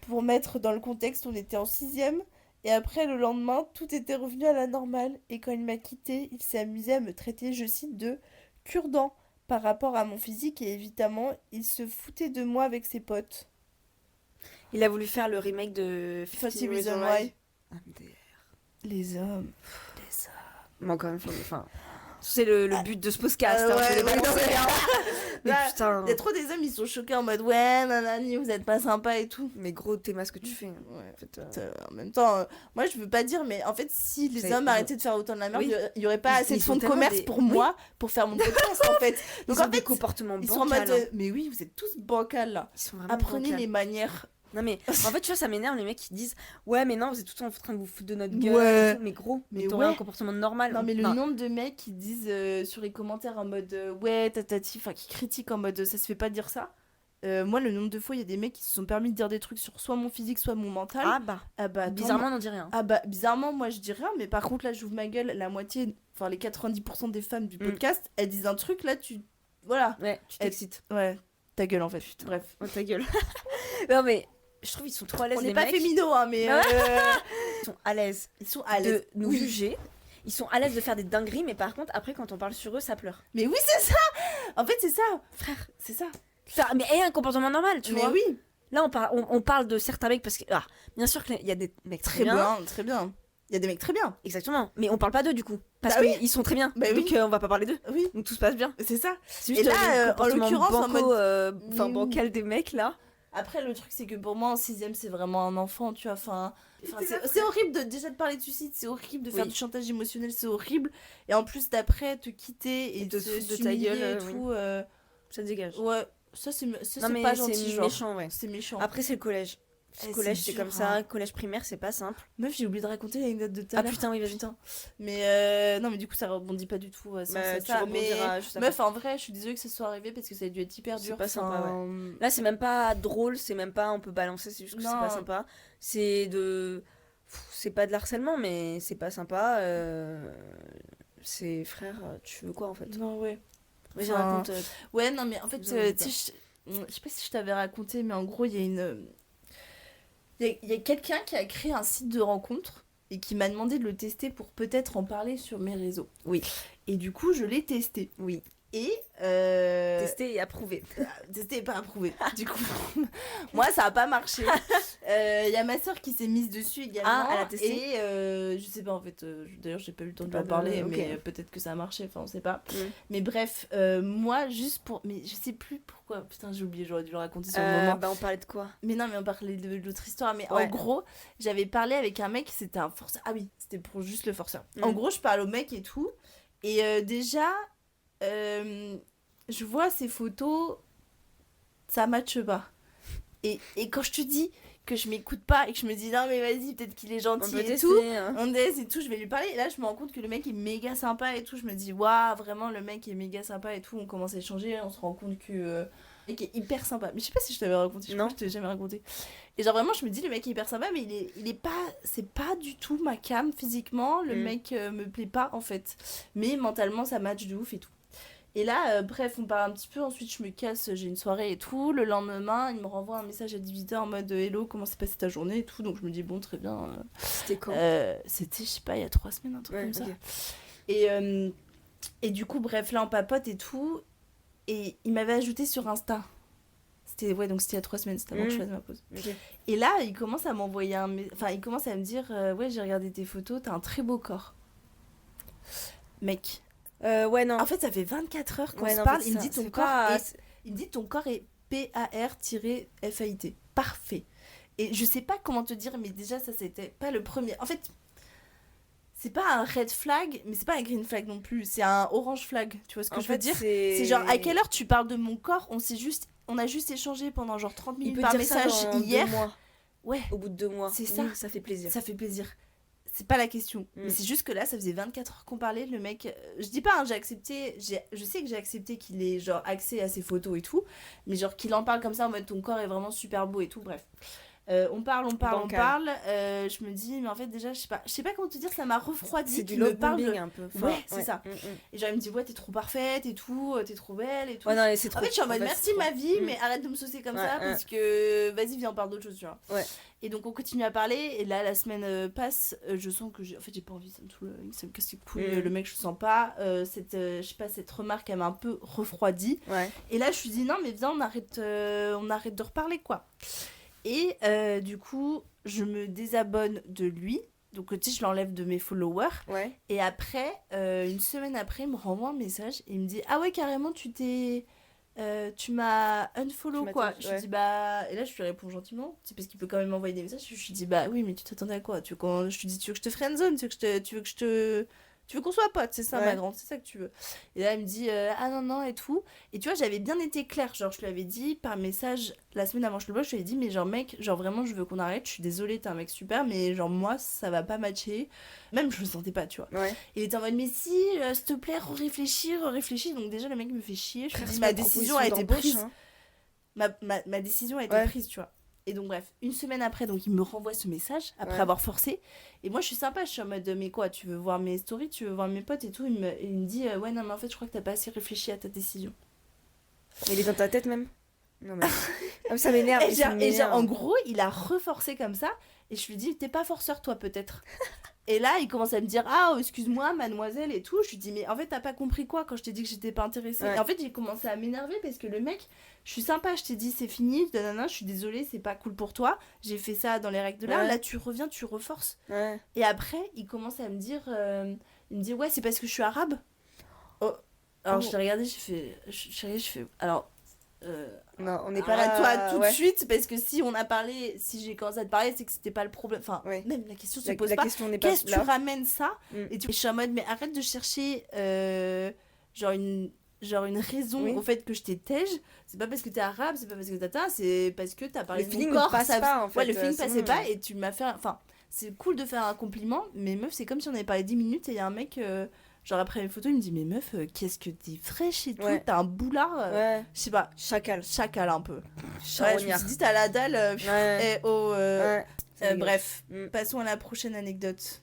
Pour mettre dans le contexte, on était en sixième. Et après, le lendemain, tout était revenu à la normale. Et quand il m'a quitté, il s'est amusé à me traiter, je cite, de cure-dent par rapport à mon physique. Et évidemment, il se foutait de moi avec ses potes. Il a voulu faire le remake de 50 50 Reasons Reasons Why. Why. Ah, MDR. Les hommes. Mais encore une fois, enfin... C'est le but de ce podcast. Ah hein, ouais, je voulais ouais, balancer, non, mais- hein. Mais Là, putain. Il y a trop des hommes, ils sont choqués en mode ouais, nanani, vous êtes pas sympa et tout. Mais gros, t'es ce que tu fais. Ouais. En fait, En même temps, moi je veux pas dire, mais en fait, si les C'est- hommes ils arrêtaient de faire autant de la merde, Oui. il y aurait pas Ils- assez ils de sont fonds de tellement commerce des- pour oui. moi pour faire mon podcast en fait. Donc ils ont en des fait, comportements ils sont en mode bancals, hein. mais oui, vous êtes tous bancals là. Ils sont vraiment Apprenez bancals. les manières. Non mais en fait tu vois ça m'énerve les mecs qui disent ouais mais non vous êtes tout le temps en train de vous foutre de notre gueule Ouais. et tout. Mais gros Mais mais t'aurais ouais. un comportement normal. Non mais le Enfin, nombre de mecs qui disent sur les commentaires en mode ouais tatati, enfin qui critiquent en mode ça se fait pas dire ça. Moi le nombre de fois il y a des mecs qui se sont permis de dire des trucs sur soit mon physique soit mon mental. ah bah Ah bah attends, bizarrement on n'en dit rien. Ah bah bizarrement moi je dis rien mais par contre là j'ouvre ma gueule, la moitié, enfin les 90% des femmes du podcast elles disent un truc là tu... Voilà. Ouais tu t'excites. Ouais, ta gueule en fait. Bref. Oh ta gueule. Non mais je trouve ils sont trop à l'aise On les n'est pas mecs. féminaux hein mais Bah Ils sont à l'aise ils sont à de l'aise. nous Oui. juger. Ils sont à l'aise de faire des dingueries mais par contre après quand on parle sur eux ça pleure. Mais oui c'est ça. En fait c'est ça. Frère. C'est ça. Mais ayez un comportement normal tu Mais vois. oui. Là on parle de certains mecs parce que bien sûr qu'il y a des mecs Très bien, très bien. Il y a des mecs très bien. Exactement. Mais on parle pas d'eux du coup. Parce Bah oui. qu'ils sont très bien. Bah donc oui. on va pas parler d'eux. Oui. Donc tout se passe bien. C'est ça. C'est Et là, les en comportements l'occurrence, en bancaux, mode- enfin Oui. bancal des mecs là. Après, le truc, c'est que pour moi, en sixième, c'est vraiment un enfant, tu vois. Enfin, C'est c'est horrible déjà de parler de suicide, c'est horrible de faire Oui. du chantage émotionnel, c'est horrible. Et en plus, d'après, te quitter et Et te se foutre de ta s'humilier gueule, et oui. tout. Ça te dégage. Ouais, ça, c'est Non c'est mais pas c'est gentil, genre. méchant ouais. C'est méchant. Après c'est le collège. Eh, Collège c'est c'est comme dur, ça. hein. Collège primaire c'est pas simple. Meuf, j'ai oublié de raconter l'anecdote de tout à Ah l'heure. putain oui vas-y. Putain. Mais non, mais du coup, ça rebondit pas du tout sur Bah, tu ça. Mais rebondiras juste après. meuf, en vrai, je suis désolée que ça soit arrivé parce que ça a dû être hyper C'est dur. pas sympa, enfin, Là c'est même pas drôle, c'est même pas on peut balancer, c'est juste que c'est Non. pas sympa. C'est de c'est pas de l'harcèlement mais c'est pas sympa. C'est frère tu veux quoi en fait. Non, ouais. Vas-y Enfin, raconte. Ouais, non, mais en fait, Vous en dites tu sais, je sais pas si je t'avais raconté, mais en gros, il y a une. Il y a quelqu'un qui a créé un site de rencontre et qui m'a demandé de le tester pour peut-être en parler sur mes réseaux. Oui. Et du coup, je l'ai testé. Oui. Et. Tester et approuver. Testé et pas approuvé. Du coup, moi, ça a pas marché. Il y a ma soeur qui s'est mise dessus également. Ah, elle a testé. Et je sais pas, en fait. D'ailleurs, j'ai pas eu le temps de lui Pas en de- parler, ok. mais peut-être que ça a marché. Enfin, on sait pas. Mm. Mais bref, moi, juste pour. Mais je sais plus pourquoi. Putain, j'ai oublié, j'aurais dû le raconter sur le moment. Bah on parlait de quoi? Mais non, mais on parlait de l'autre histoire. Mais Ouais. en gros, j'avais parlé avec un mec, c'était un forceur. Ah oui, c'était pour juste le forceur. En Mm. gros, je parle au mec et tout. Et déjà, je vois ces photos, ça matche pas. Et quand je te dis que je m'écoute pas et que je me dis non, mais vas-y, peut-être qu'il est On gentil peut et tester, tout. hein. On est et tout, je vais lui parler. Et là, je me rends compte que le mec est méga sympa et tout. Je me dis, waouh, vraiment, le mec est méga sympa et tout. On commence à échanger, on se rend compte que le mec est hyper sympa. Mais je sais pas si je t'avais raconté, je crois Non. que je t'ai jamais raconté. Et genre, vraiment, je me dis, le mec est hyper sympa, mais il est pas, c'est pas du tout ma cam physiquement. Le Mm. mec me plaît pas en fait. Mais mentalement, ça match de ouf et tout. Et là, bref, on parle un petit peu, ensuite je me casse, j'ai une soirée et tout. Le lendemain, il me renvoie un message à 18h en mode hello, comment s'est passée ta journée et tout. Donc je me dis, bon, très bien. C'était quand? C'était, je sais pas, il y a 3 semaines, un truc Ouais, comme ça. ok. Et du coup, bref, là on papote et tout. Et il m'avait ajouté sur Insta. C'était, ouais, donc c'était il y a 3 semaines, c'était avant que je fasse ma pause. Ok. Et là, il commence à m'envoyer Enfin, il commence à me dire ouais, j'ai regardé tes photos, t'as un très beau corps. Mec, Ouais, non. En fait, ça fait 24 heures qu'on Ouais, se non, en parle. fait, Il me ça- dit ça ton fait corps pas- est... Il me dit ton corps est PAR-FAIT. Parfait. Et je sais pas comment te dire, mais déjà, ça, c'était pas le premier. En fait, c'est pas un red flag, mais c'est pas un green flag non plus. C'est un orange flag. Tu vois ce que En je veux fait, dire? c'est C'est genre, à quelle heure tu parles de mon corps? On a juste échangé pendant genre 30 Il minutes peut par dire ça message dans hier. 2 mois. Ouais, Au bout de 2 mois. c'est ça. Oui, ça fait plaisir. Ça fait plaisir. C'est pas la question. Mm. Mais c'est juste que là, ça faisait 24 heures qu'on parlait. Le mec, je dis pas, hein, j'ai accepté. Je sais que j'ai accepté qu'il ait genre accès à ses photos et tout. Mais genre qu'il en parle comme ça en mode ton corps est vraiment super beau et tout. Bref. On parle. Bancal. Je me dis, mais en fait, déjà, je sais pas comment te dire, ça m'a refroidi. C'est du qu'il me love parle bombing de- un peu fort. Ouais, c'est ça. Et genre, il me dit, ouais, t'es trop parfaite et tout, t'es trop belle et tout. Ouais, non, mais c'est trop. En fait, je suis en mode, fait, merci c'est trop. ma vie, Mm. mais arrête de me saucer comme Ouais, ça, ouais. parce que vas-y, viens, on parle d'autre chose, tu vois. Ouais. Et donc, on continue à parler, et là, la semaine passe, je sens que en fait, j'ai pas envie, ça me casse les couilles, Mm. le mec, je le sens pas. Je sais pas, cette remarque, elle m'a un peu refroidi. Ouais. Et là, je me suis dit, non, mais viens, on arrête de reparler, quoi. Et du coup, je me désabonne de lui. Donc, tu sais, je l'enlève de mes followers. Ouais. Et après, une semaine après, il me renvoie un message et il me dit, ah ouais, carrément, tu m'as unfollow, Tu m'as quoi. touché, Je lui ouais. dis, bah. Et là, je lui réponds gentiment. C'est parce qu'il peut quand même m'envoyer des messages. Je lui dis, bah oui, mais tu t'attendais à quoi? Je te dis, tu veux que je te friendzone? Tu veux qu'on soit potes, c'est ça, Ouais. ma grande, c'est ça que tu veux. Et là, elle me dit, ah non, non, et tout. Et tu vois, j'avais bien été claire. Genre, je lui avais dit par message, la semaine avant je le vois, je lui avais dit, mais genre, mec, genre vraiment, je veux qu'on arrête. Je suis désolée, t'es un mec super, mais genre, moi, ça va pas matcher. Même, je le sentais pas, tu vois. Ouais. Il était en mode, mais si, s'il te plaît, réfléchis. Donc, déjà, le mec me fait chier. Je lui Frère, dis, c'est ma une décision a proposition été d'embauche, prise. hein. Ma décision a été Ouais. prise, tu vois. Et donc, bref, une semaine après, donc il me renvoie ce message, après Ouais. avoir forcé. Et moi, je suis sympa, je suis en mode, mais quoi, tu veux voir mes stories, tu veux voir mes potes et tout. Il me dit, ouais, non, mais en fait, je crois que t'as pas assez réfléchi à ta décision. Mais il est dans ta tête même. Non, mais. Ah, mais ça m'énerve. Et ça genre, m'énerve. en gros, il a reforcé comme ça. Et je lui dis, t'es pas forceur, toi, peut-être. Et là, il commence à me dire, ah, excuse-moi, mademoiselle et tout. Je lui dis, mais en fait, t'as pas compris quoi quand je t'ai dit que j'étais pas intéressée. Ouais. Et en fait, j'ai commencé à m'énerver parce que le mec, je suis sympa, je t'ai dit, c'est fini, nanana, je suis désolée, c'est pas cool pour toi. J'ai fait ça dans les règles de l'art. Ouais. Là, tu reviens, tu reforces. Ouais. Et après, il commence à me dire, il me dit, ouais, c'est parce que je suis arabe. Oh. Alors, Oh. je l'ai regardé, je fais, alors. Non, on n'est pas Arrête-toi là. tout Ouais. de suite parce que si j'ai commencé à te parler, c'est que c'était pas le problème. Enfin, Ouais. même la question se La, pose la pas. question n'est pas Qu'est-ce que tu là. ramènes ça? Mm. Et je suis en mode, mais arrête de chercher genre une raison Oui. au fait que je t'ai tège. C'est pas parce que t'es arabe, c'est pas parce que t'as, c'est parce que t'as parlé Le de mon feeling corps. ne passe ça- pas en fait. Ouais, le feeling c'est passait bon. pas et tu m'as fait. Enfin, c'est cool de faire un compliment, mais meuf, c'est comme si on avait parlé 10 minutes et il y a un mec, genre après mes photos, il me dit, mais meuf, qu'est-ce que t'es fraîche et tout, Ouais. t'as un boulard. Ouais. Je sais pas, Chacal. chacal un peu. Ouais, je me Charognard. suis dit, t'as la dalle. Ouais. Ouais. C'est dégueulasse. Bref, Mm. passons à la prochaine anecdote.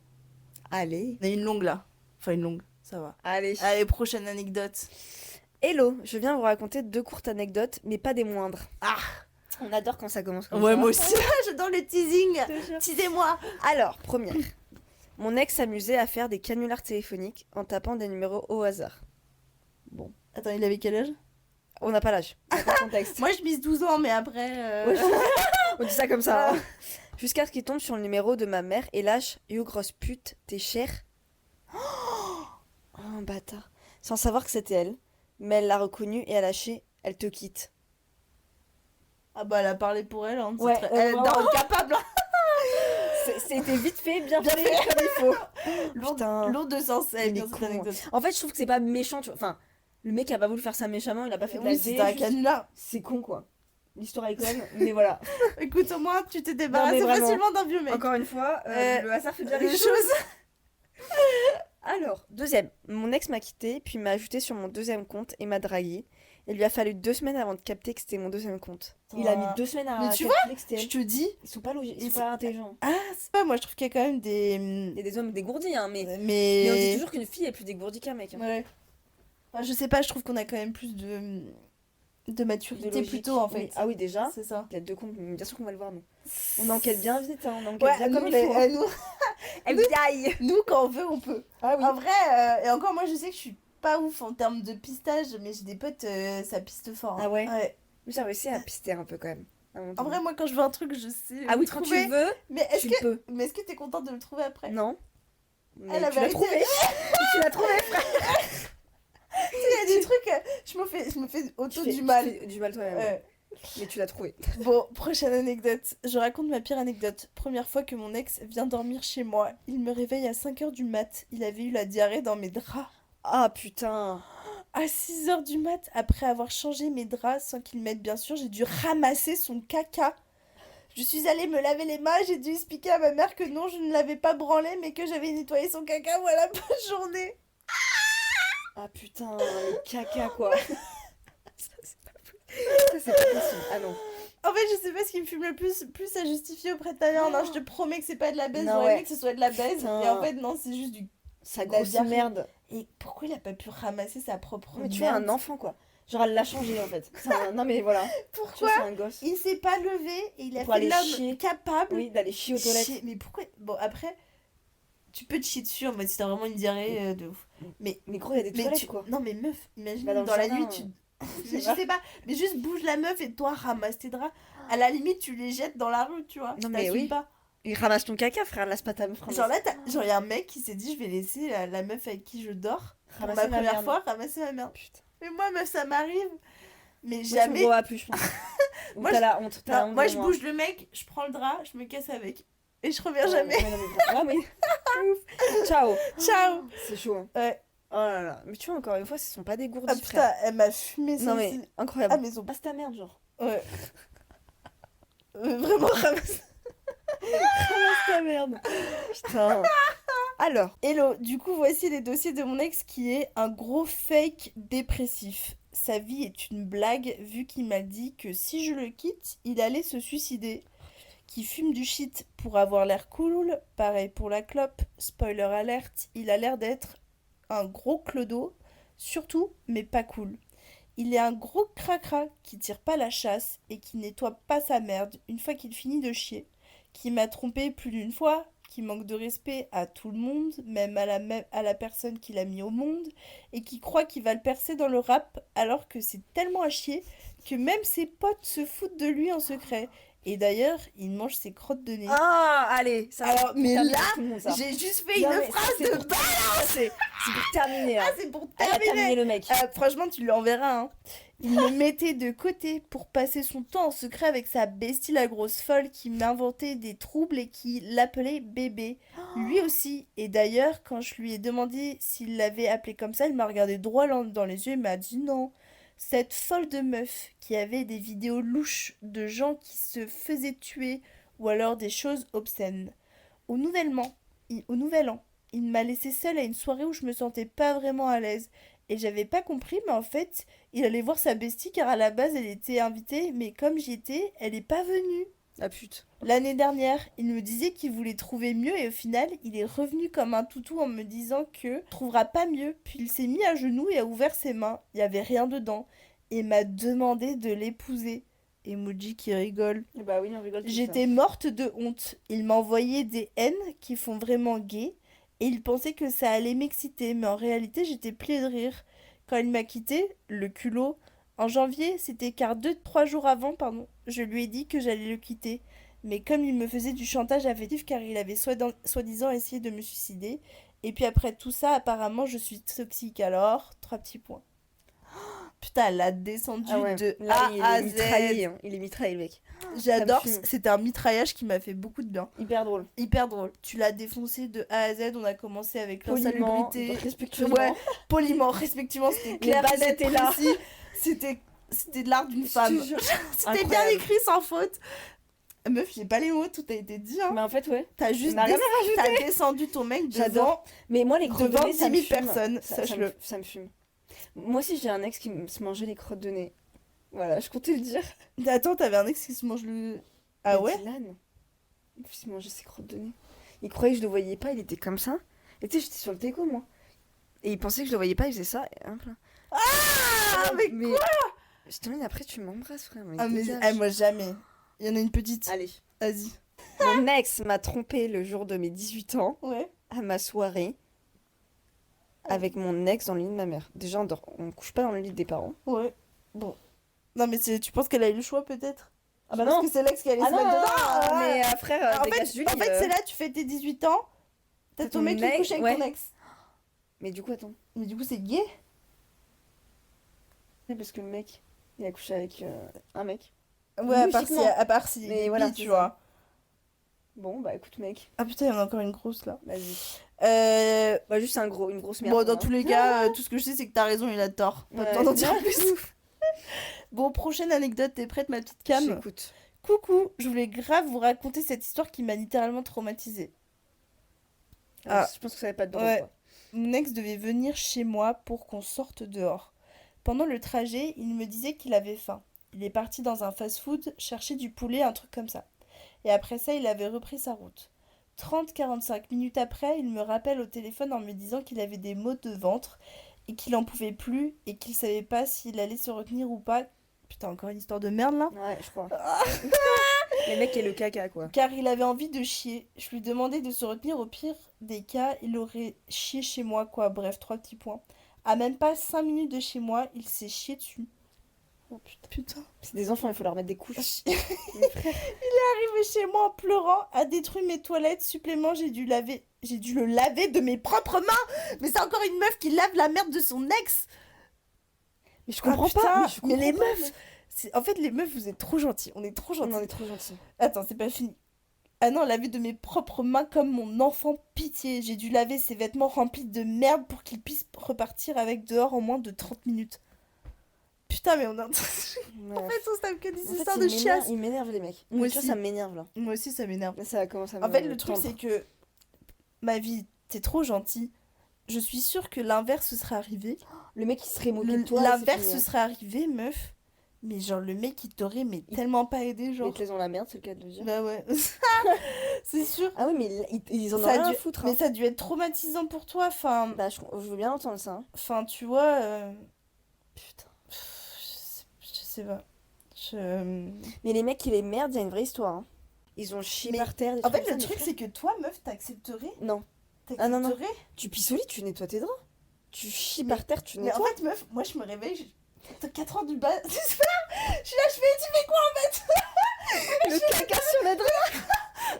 Allez. On a une longue là. Enfin, une longue, ça va. Allez. Allez, prochaine anecdote. Hello, je viens vous raconter 2 courtes anecdotes, mais pas des moindres. Ah, On adore quand ça commence comme ouais, ça. moi aussi, j'adore le teasing. Je te jure. Teasez-moi. Alors, première. Mon ex s'amusait à faire des canulars téléphoniques en tapant des numéros au hasard. Bon, Attends, il avait quel âge? on n'a pas l'âge. On n'a pas le contexte. Moi, je mise 12 ans, mais après. Ouais, on dit ça comme ça. hein. Jusqu'à ce qu'il tombe sur le numéro de ma mère et lâche Yo grosse pute, t'es chère. Oh, un bâtard. Sans savoir que c'était elle. Mais elle l'a reconnue et a lâché Elle te quitte. Ah bah, elle a parlé pour elle. Hein, Ouais, elle est vraiment. capable. C'était vite fait, bien Bien fait, comme il faut. Putain. Lourd de sens, Il elle, est bien cette con, hein. anecdote. En fait, je trouve que c'est pas méchant. Tu vois. Enfin, le mec a pas voulu faire ça méchamment, il a pas fait de la Oui, dé, c'était un juste- canular. C'est con quoi. L'histoire est conne, mais voilà. Écoute, au moins, tu t'es débarrassé Non, mais vraiment. facilement d'un vieux mec. Encore une fois, le hasard fait bien les les choses. choses. Alors, deuxième, mon ex m'a quitté, puis m'a ajouté sur mon deuxième compte et m'a dragué. Il lui a fallu 2 semaines avant de capter que c'était mon deuxième compte. Il a mis 2 semaines à Mais tu calculer que c'était Je elle. te dis. Ils sont pas logiques, ils Ils sont pas intelligents. Ah, c'est pas moi, je trouve qu'il y a quand même Il y a des hommes dégourdis, hein, mais on dit toujours qu'une fille est plus dégourdie qu'un mec. Hein. Ouais. Enfin, je sais pas, je trouve qu'on a quand même plus de De maturité logique. plutôt en Oui. fait. Ah oui, déjà. C'est ça. Il y a 2 comptes, mais bien sûr qu'on va le voir, nous. On enquête bien vite, hein, on enquête Ouais, bien nous, comme il faut. hein. nous, FBI. nous, quand on veut, on peut. Ah oui. En vrai, et encore moi, je sais que je suis pas ouf en termes de pistage, mais j'ai des potes, ça piste fort. hein. Ah ouais J'ai réussi à pister un peu quand même. à un moment En donné. vrai, moi, quand je veux un truc, je sais. Ah le oui, quand trouver. tu veux, Mais tu le peux. est-ce que t'es contente de le trouver après? Non. Mais Elle tu l'as avait trouvé. Tu l'as trouvé, frère. je me fais auto Tu du mal. fais du mal toi-même. Ouais. Mais tu l'as trouvé. Bon, prochaine anecdote. Je raconte ma pire anecdote. Première fois que mon ex vient dormir chez moi. Il me réveille à 5 heures du mat. Il avait eu la diarrhée dans mes draps. Ah putain. À 6 heures du mat, après avoir changé mes draps sans qu'il m'aide bien sûr, j'ai dû ramasser son caca. Je suis allée me laver les mains, j'ai dû expliquer à ma mère que non, je ne l'avais pas branlé, mais que j'avais nettoyé son caca, voilà, bonne journée. Ah putain, le caca quoi. Ça c'est pas possible. Ah non. En fait, je sais pas ce qui me fume le plus à justifier auprès de ta mère. Non, je te promets que c'est pas de la baise, Non, j'aurais ouais. aimé que ce soit de la baise. Putain. Et en fait, non, c'est juste du... Sa de la grosse diarrhée. merde. Et pourquoi il a pas pu ramasser sa propre Mais tu es merde? un enfant quoi. Genre elle l'a changé en fait. Non mais voilà. Tu Pourquoi vois, c'est un gosse. il s'est pas levé et il a Pour fait aller l'homme chier. capable Oui, d'aller chier aux toilettes. chier. Mais pourquoi? Bon, après, tu peux te chier dessus en mode si t'as vraiment une diarrhée de ouf. Mais gros, il y a des Mais toilettes quoi. Non mais meuf, imagine Bah, dans le dans la jardin, nuit tu... Mais je sais pas, mais juste bouge la meuf et toi ramasse tes draps. À la limite tu les jettes dans la rue, tu vois. Non, mais T'assumes oui. pas. Il ramasse ton caca frère, laisse pas ta meuf ramasser. Genre là, genre y a un mec qui s'est dit je vais laisser la meuf avec qui je dors pour Ramasser ma ma première merde. fois ramasser ma merde. Putain. Mais moi meuf ça m'arrive. Mais Moi, jamais... tu me vois plus je pense. Ou Moi, t'as la honte. T'as la Non, honte moi de je bouge le mec, je prends le drap, je me casse avec. Et je reviens jamais. Ouais, non, mais... Ah mais... Ouf. Ciao. Ciao. C'est chaud. Hein. Ouais. Oh là là. Mais tu vois, encore une fois, ce sont pas des gourdis, Ah frère. putain, elle m'a fumé Non mais, celle-ci. incroyable. Ah mais ils ont... Passe ta merde, genre. Ouais. Vraiment ramasse. Ramasse ta merde. Putain. Alors. Hello, du coup voici les dossiers de mon ex qui est un gros fake dépressif. Sa vie est une blague vu qu'il m'a dit que si je le quitte, il allait se suicider. Qui fume du shit pour avoir l'air cool, pareil pour la clope, spoiler alerte, il a l'air d'être un gros clodo, surtout mais pas cool. Il est un gros cracra qui tire pas la chasse et qui nettoie pas sa merde une fois qu'il finit de chier, qui m'a trompé plus d'une fois, qui manque de respect à tout le monde, même à la personne qu'il a mis au monde, et qui croit qu'il va le percer dans le rap alors que c'est tellement à chier que même ses potes se foutent de lui en secret. Et d'ailleurs, il mange ses crottes de nez. Ah, allez. Ça Alors, mais termine là, tout le monde, ça. j'ai juste fait Non, une mais phrase c'est de pour- base. C'est pour terminer. Ah, Hein. c'est pour Elle a terminer. terminé le mec. Franchement, tu lui enverras. Hein. Il me mettait de côté pour passer son temps en secret avec sa bestie, la grosse folle, qui m'inventait des troubles et qui l'appelait bébé. Lui aussi. Et d'ailleurs, quand je lui ai demandé s'il l'avait appelé comme ça, il m'a regardé droit dans les yeux et m'a dit non. Cette folle de meuf qui avait des vidéos louches de gens qui se faisaient tuer ou alors des choses obscènes. Au nouvel an, il m'a laissé seule à une soirée où je me sentais pas vraiment à l'aise. Et j'avais pas compris, mais en fait, il allait voir sa bestie car à la base elle était invitée, mais comme j'y étais, elle est pas venue. Ah pute. L'année dernière, il me disait qu'il voulait trouver mieux et au final, il est revenu comme un toutou en me disant que trouvera pas mieux. Puis il s'est mis à genoux et a ouvert ses mains. Il y avait rien dedans et m'a demandé de l'épouser. Emoji qui rigole. Bah oui, on rigole. tout ça. J'étais morte de honte. Il m'a envoyé des haines qui font vraiment gay et il pensait que ça allait m'exciter, mais en réalité, j'étais pliée de rire. Quand il m'a quitté, le culot, en janvier, c'était car 2-3 jours avant, pardon, je lui ai dit que j'allais le quitter. Mais comme il me faisait du chantage affectif car il avait soi-disant essayé de me suicider. Et puis après tout ça, apparemment, je suis toxique alors. 3 petits points. Putain, elle l'a descendu Ah ouais. de Là, A il à est Z. mitraillé. Hein. Il est mitraillé, le mec. J'adore, Ça me fume. c'était un mitraillage qui m'a fait beaucoup de bien. Hyper drôle. Hyper drôle. Tu l'as défoncé de A à Z, on a commencé avec Poliment, l'insalubrité. respectueusement. Ouais, poliment, respectivement, c'était Les clair, bases net, étaient là. précis. C'était de l'art d'une Je femme. te jure. C'était bien Incroyable. écrit sans faute. Meuf, j'ai pas les mots, tout a été dit. Hein. Mais en fait, ouais. T'as juste On a rien à rajouter. t'as descendu ton mec J'adore. Mais moi, les crottes de devant nez, 10 ça 000 me fume. personnes, Ça sache-le. ça me fume. Moi aussi, j'ai un ex qui se mangeait les crottes de nez. Voilà, je comptais le dire. Attends, t'avais un ex qui se mange le... Ah ouais? Dylan, il se mangeait ses crottes de nez. Il croyait que je le voyais pas, il était comme ça. Et tu sais, j'étais sur le téco, moi. Et il pensait que je le voyais pas, il faisait ça. Et hop là. Ah, mais quoi? Je te dis, après, tu m'embrasses, frère. Ah, mais dégage. moi jamais. Il y en a une petite. Allez. Vas-y. Mon ex m'a trompé le jour de mes 18 ans Ouais. à ma soirée avec mon ex dans le lit de ma mère. Déjà, on couche pas dans le lit des parents. Ouais. Bon. Non, mais tu penses qu'elle a eu le choix peut-être? Ah bah Parce non. que c'est l'ex qui allait Ah se non, mettre non, dedans. non, Ouais. mais frère, En dégage fait, du lit. c'est là, tu fais tes 18 ans, t'as T'as ton ton mec qui mec, couche avec ouais. ton ex. Mais du coup, attends. Mais du coup, c'est gay. Oui, parce que le mec, il a couché avec un mec. Ouais, Logiquement. à part si Mais il est voilà, bi, c'est tu ça. vois. Bon, bah écoute, mec, Ah putain, il y en a encore une grosse là. vas-y. Euh, Bah, juste une grosse merde, Bon, dans quoi, tous hein. les cas, tout ce que je sais, c'est que t'as raison, il a tort. Pas besoin Ouais. d'en dire plus. Bon, prochaine anecdote, t'es prête, ma petite Cam? J'écoute. Coucou, je voulais grave vous raconter cette histoire qui m'a littéralement traumatisée. Ah, Je pense que ça va pas être drôle, ouais. quoi. Mon ex devait venir chez moi pour qu'on sorte dehors. Pendant le trajet, il me disait qu'il avait faim. Il est parti dans un fast-food chercher du poulet, un truc comme ça. Et après ça, il avait repris sa route. 30-45 minutes après, il me rappelle au téléphone en me disant qu'il avait des maux de ventre et qu'il en pouvait plus et qu'il savait pas s'il allait se retenir ou pas. Putain, encore une histoire de merde là. Ouais, je crois. Les mecs et le caca, quoi. Car il avait envie de chier. Je lui demandais de se retenir, au pire des cas, il aurait chié chez moi, quoi. Bref, 3 petits points. À même pas 5 minutes de chez moi, il s'est chié dessus. Oh putain. Putain. C'est des enfants, il faut leur mettre des couches. Il Mes frères. est arrivé chez moi en pleurant, a détruit mes toilettes, supplément, j'ai dû le laver de mes propres mains. Mais c'est encore une meuf qui lave la merde de son ex. Mais je Ah, comprends putain, pas. Mais, je mais les comprends pas, meufs, en fait, les meufs, vous êtes trop gentils. On est trop On gentils. en est trop gentils. Attends, c'est pas fini. Ah non, laver de mes propres mains comme mon enfant, pitié. J'ai dû laver ses vêtements remplis de merde pour qu'il puisse repartir avec dehors en moins de 30 minutes. Putain, mais on a... En Ouais. fait, on se tape que des En fait, histoires de chiasse. ils m'énervent, les mecs. Moi Tu vois, aussi. ça m'énerve, là. Moi aussi, ça m'énerve. Là, ça commence à me En fait, le truc, tendre. c'est que ma vie, t'es trop gentil. Je suis sûre que l'inverse serait arrivé. Le mec, il serait moqué de toi. et c'est L'inverse fini, hein. serait arrivé, meuf. Mais genre, le mec, il t'aurait mais tellement pas aidé, Mais genre. ils te les ont la merde, c'est le cas de le dire. Bah ouais. C'est sûr. Ah oui, mais ils en ont Ça a rien à dû- foutre, Mais hein. ça a dû être traumatisant pour toi. Enfin, Bah, je veux bien entendre ça, hein. tu vois. Putain. Je sais pas. Je... Mais les mecs qui les merdent, il y a une vraie histoire, hein. Ils ont chié Mais par terre, des En trucs fait, comme ça, le mes truc, frères. c'est que toi, meuf, t'accepterais. Non. Ah non, non. T'accepterais. Tu pisses au lit, tu nettoies tes draps. Tu chies Mais- par terre, tu Mais en nettoies. fait, meuf, moi, je me réveille. T'as 4 ans du bas. Je suis là, je fais quoi? Le caca sur les draps.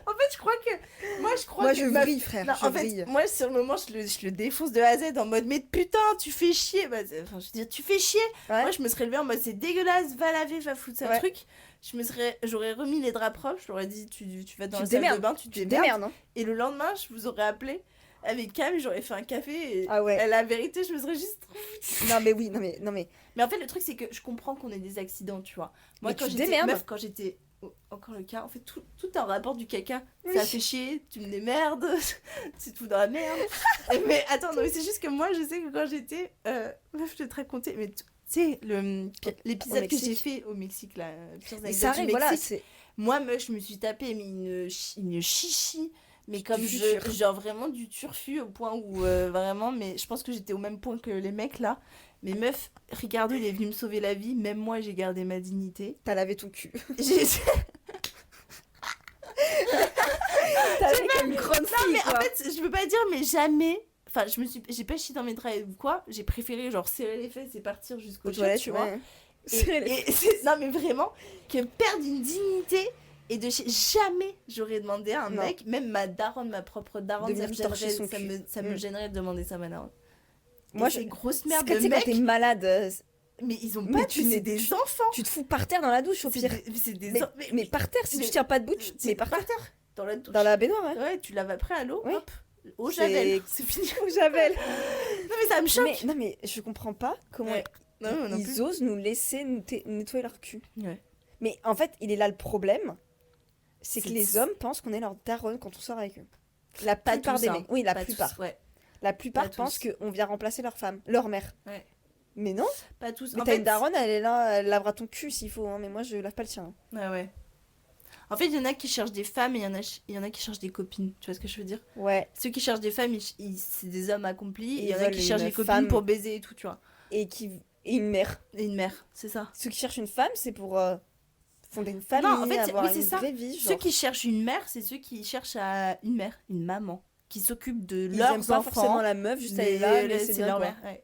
En fait, je crois que. Moi, je crois Moi, que. je meuf, vrille, frère. Non, Je en fait, vrille. moi, sur le moment, je le défonce de A à Z en mode, mais putain, tu fais chier. Bah, enfin, je veux dire, tu fais chier. Ouais. Moi, je me serais levée en mode, c'est dégueulasse, va laver, va foutre ça Ouais. truc. J'aurais remis les draps propres, je leur ai dit, tu vas dans Tu la te salle de démerdes. bain, tu te Tu te démerdes. démerdes, hein. Et le lendemain, je vous aurais appelé avec Cam, j'aurais fait un café. Et Ah ouais. la vérité, je me serais juste. Non, mais oui, non, mais. Mais en fait, le truc, c'est que je comprends qu'on ait des accidents, tu vois. Moi, Mais quand tu te j'étais démerdes. meuf, quand j'étais. Encore le cas, en fait, tout est en rapport du caca. Oui. Ça fait chier, tu me démerdes, c'est tout dans la merde. Mais attends, non, mais c'est juste que moi, je sais que quand j'étais. Meuf, je vais te raconter, mais tu sais, l'épisode que j'ai Mexique. fait au Mexique, là, pires Mais anecdotes ça du arrive, voilà. Mexique, C'est. moi, meuf, je me suis tapé mais une chichi. Mais comme Du futur. genre vraiment du turfu au point où vraiment, mais je pense que j'étais au même point que les mecs là. Mais meuf, Ricardo il est venu me sauver la vie, même moi j'ai gardé ma dignité. T'as lavé ton cul. J'ai... T'as lavé comme une grande Non fille, mais quoi. en fait, je veux pas dire mais jamais. Enfin, j'ai pas chié dans mes draps ou quoi. J'ai préféré genre serrer les fesses et partir jusqu'au Aux chat, toilettes, tu vois. ouais. Non mais vraiment, que perdre une dignité et de jamais j'aurais demandé à un Non. mec, même ma daronne, ma propre daronne, De ça me venir torcher gênerait, son cul. ça me gênerait de demander ça à ma daronne. Moi, Et ces grosses merdes C'est de tu sais, quand mecs, t'es malade, mais ils ont Mais pas tu c'est n'es- des enfants. tu te fous par terre dans la douche, au C'est pire. c'est des Mais, mais par terre, si mais- tu tiens pas debout, tu te c'est mets par terre. dans la douche. Dans la baignoire, ouais. Ouais, tu laves après à l'eau, Oui. hop, au C'est- javel, c'est fini. Au javel. Non mais ça me choque. Mais, non, mais je comprends pas comment Ouais. Non, non ils plus. osent nous laisser nettoyer leur cul. Ouais. Mais en fait, il est là le problème. C'est que C'est- les hommes pensent qu'on est leur daronne quand on sort avec eux. La Pas plupart tous, des hein. mecs. Oui, la Pas plupart. tous, ouais. La plupart Pas pensent tous. qu'on vient remplacer leur femme, leur mère. Ouais. Mais non, Pas tous. mais En t'as fait, une daronne, elle est là, elle lavera ton cul s'il faut, hein, mais moi je lave pas le tien. ouais, ouais. En fait, il y en a qui cherchent des femmes et il y en a qui cherchent des copines. Tu vois ce que je veux dire? Ouais, Ceux qui cherchent des femmes, c'est des hommes accomplis. Et il y en a veulent qui une cherchent des copines femme. pour baiser et tout, tu vois. et une mère. Et une mère, c'est ça. Ceux qui cherchent une femme, c'est pour fonder une famille, Non, en fait, avoir oui, c'est une ça. vraie vie. Ceux Genre. qui cherchent une mère, c'est ceux qui cherchent une mère, une maman, qui s'occupe de Ils leurs aiment pas enfants. forcément la meuf, juste elle est là, mais c'est bien, leur quoi. mère. Ouais.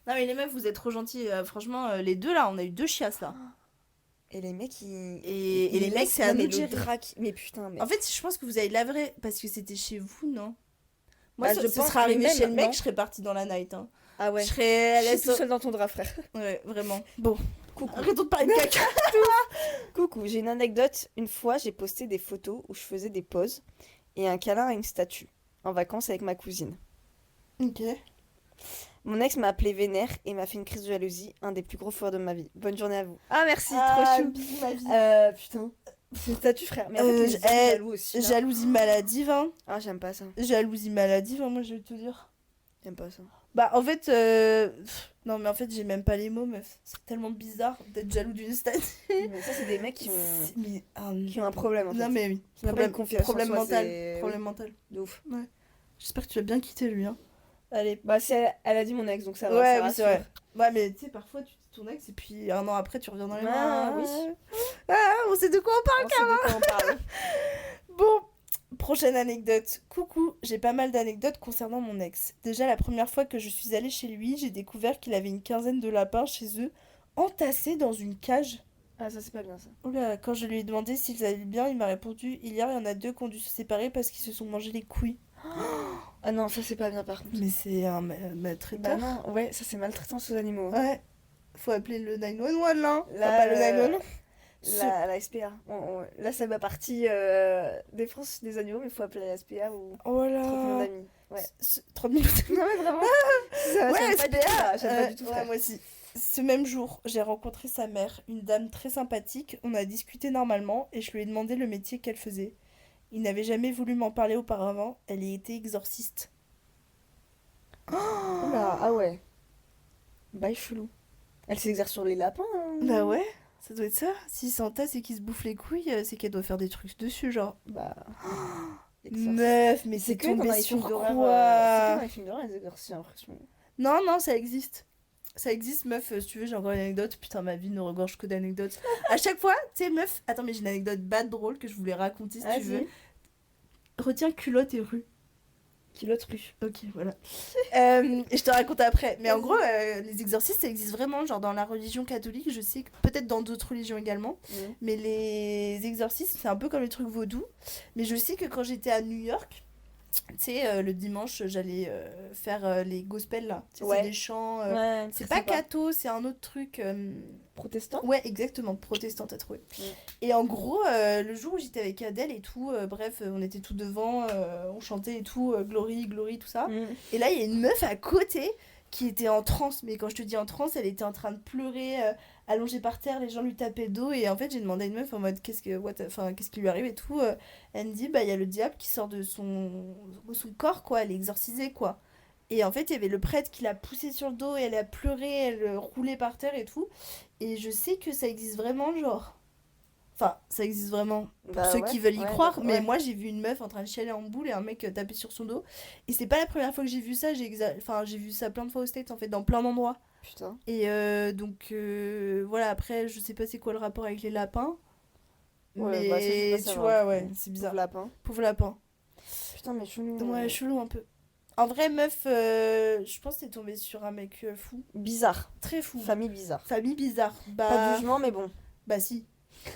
Non, mais les meufs, vous êtes trop gentils. Franchement, les deux là, on a eu 2 chiasses là. Et les mecs, ils... Et les mecs, laissent- c'est à non, nous mais de le gérer. drac... Mais putain, mais... En fait, je pense que vous avez la vraie. Parce que c'était chez vous, non? Moi, Bah, ça, je ce pense serait que arrivé même chez le mec, maintenant- je serais partie dans la night. Hein. Ah ouais. Je serais à Je l'aise. suis tout seul dans ton drap, frère. Ouais, vraiment. Bon, Coucou. arrêtons de parler de caca. Coucou, j'ai une anecdote. Une fois, j'ai posté des photos où je faisais des poses et un câlin à une statue, en vacances avec ma cousine. Ok. Mon ex m'a appelé vénère et m'a fait une crise de jalousie, un des plus gros foires de ma vie. Bonne journée à vous. Ah merci, Ah, trop chou. bisous, ma vie. Putain. C'est une statue, frère. Mais en fait, les hommes jaloux aussi. Là. Jalousie maladive, hein. Ah, j'aime pas ça. Jalousie maladive, hein, moi je vais te dire. J'aime pas ça. Bah en fait, non mais en fait j'ai même pas les mots meuf. C'est tellement bizarre d'être jaloux d'une statue. Mais ça, c'est des mecs qui ont, Mais, qui ont un problème en fait. Non mais oui. Ça n'a pas une confiance en Problème soi, mental. c'est- Problème mental. De ouf. Ouais. J'espère que tu vas bien quitter lui, hein. Allez. Bah, si elle a dit mon ex, donc ça va. Ouais, ça oui, c'est rassure. vrai. Ouais, mais tu sais, parfois tu dis ton ex et puis un an après tu reviens dans les Ah, mains. oui. Ah, on sait de quoi on parle. On sait de quoi on parle. Bon, prochaine anecdote. Coucou, j'ai pas mal d'anecdotes concernant mon ex. Déjà, la première fois que je suis allée chez lui, j'ai découvert qu'il avait une quinzaine de lapins chez eux, entassés dans une cage. Ah, ça, c'est pas bien ça. Oula, quand je lui ai demandé s'ils allaient bien, il m'a répondu hier, il y en a deux qui ont dû se séparer parce qu'ils se sont mangés les couilles. Ah non, ça, c'est pas bien par contre. Mais c'est un maltraiteur. Bah non, ouais, ça, c'est maltraitance aux animaux. Ouais, faut appeler le 911 là. Là, Enfin, pas le 911. La SPA. Là, c'est ma partie défense des animaux, mais il faut appeler la SPA ou Oh 30 millions là. d'amis. Ouais. 30 minutes. Non, mais vraiment. Ça, Ouais, j'aime pas du tout, SPA. là, j'aime pas du tout, Ouais, frère. moi aussi. Ce même jour, j'ai rencontré sa mère, une dame très sympathique. On a discuté normalement et je lui ai demandé le métier qu'elle faisait. Il n'avait jamais voulu m'en parler auparavant. Elle y était exorciste. Oula, ah ouais. Bye, chelou. Elle s'exerce sur les lapins. Hein. Bah ouais, ça doit être ça. S'ils s'entassent et qu'ils se bouffent les couilles, c'est qu'elle doit faire des trucs dessus, genre. Bah. exorciste. Meuf, mais c'est C'est que dans tombé les films sur d'horreur. C'est que quoi? dans les films d'horreur, les exorcistes, j'ai l'impression. Non, non, ça existe. Ça existe, meuf, si tu veux, j'ai encore une anecdote. Putain, ma vie ne regorge que d'anecdotes. À chaque fois, tu sais, meuf, attends, mais j'ai une anecdote bad drôle que je voulais raconter si tu veux. Retiens culotte et rue. Culotte rue. Ok, voilà. Et je te raconte après. Mais en gros, les exorcistes, ça existe vraiment, genre dans la religion catholique, je sais que peut-être dans d'autres religions également. Mais les exorcismes, c'est un peu comme les trucs vaudous. Mais je sais que quand j'étais à New York, tu sais, le dimanche, j'allais faire les gospels là. Tu sais, Ouais. c'est des chants. Ouais, C'est très pas sympa. catho, c'est un autre truc. Protestant. Ouais, exactement, protestant, t'as trouvé. Mm. Et en gros, le jour où j'étais avec Adèle et tout, bref, on était tout devant, on chantait et tout, Glory, Glory, tout ça. Mm. Et là, il y a une meuf à côté qui était en transe. Mais quand je te dis en transe, elle était en train de pleurer, allongée par terre, les gens lui tapaient le dos. Et en fait, j'ai demandé à une meuf en mode qu'est-ce qui lui arrive et tout. Elle me dit, bah, il y a le diable qui sort de son corps, quoi. Elle est exorcisée, quoi. Et en fait, il y avait le prêtre qui l'a poussée sur le dos et elle a pleuré, elle roulait par terre et tout. Et je sais que ça existe vraiment, genre. Enfin, ça existe vraiment pour Bah ceux ouais, qui veulent y ouais, croire, d'accord, mais ouais. moi j'ai vu une meuf en train de chialer en boule et un mec taper sur son dos. Et c'est pas la première fois que j'ai vu ça, j'ai vu ça plein de fois aux States en fait, dans plein d'endroits. Putain. Et donc voilà, après je sais pas c'est quoi le rapport avec les lapins. Ouais, mais bah, ça, je peux pas tu savoir. vois, ouais, c'est bizarre. Pauvre lapin. Pauvre lapin. Putain, mais chelou. Ouais, chelou un peu. En vrai, meuf, je pense que t'es tombée sur un mec fou. Bizarre. Très fou. Famille bizarre. Famille bizarre. Pas de Bah, jugement, mais bon. bah si.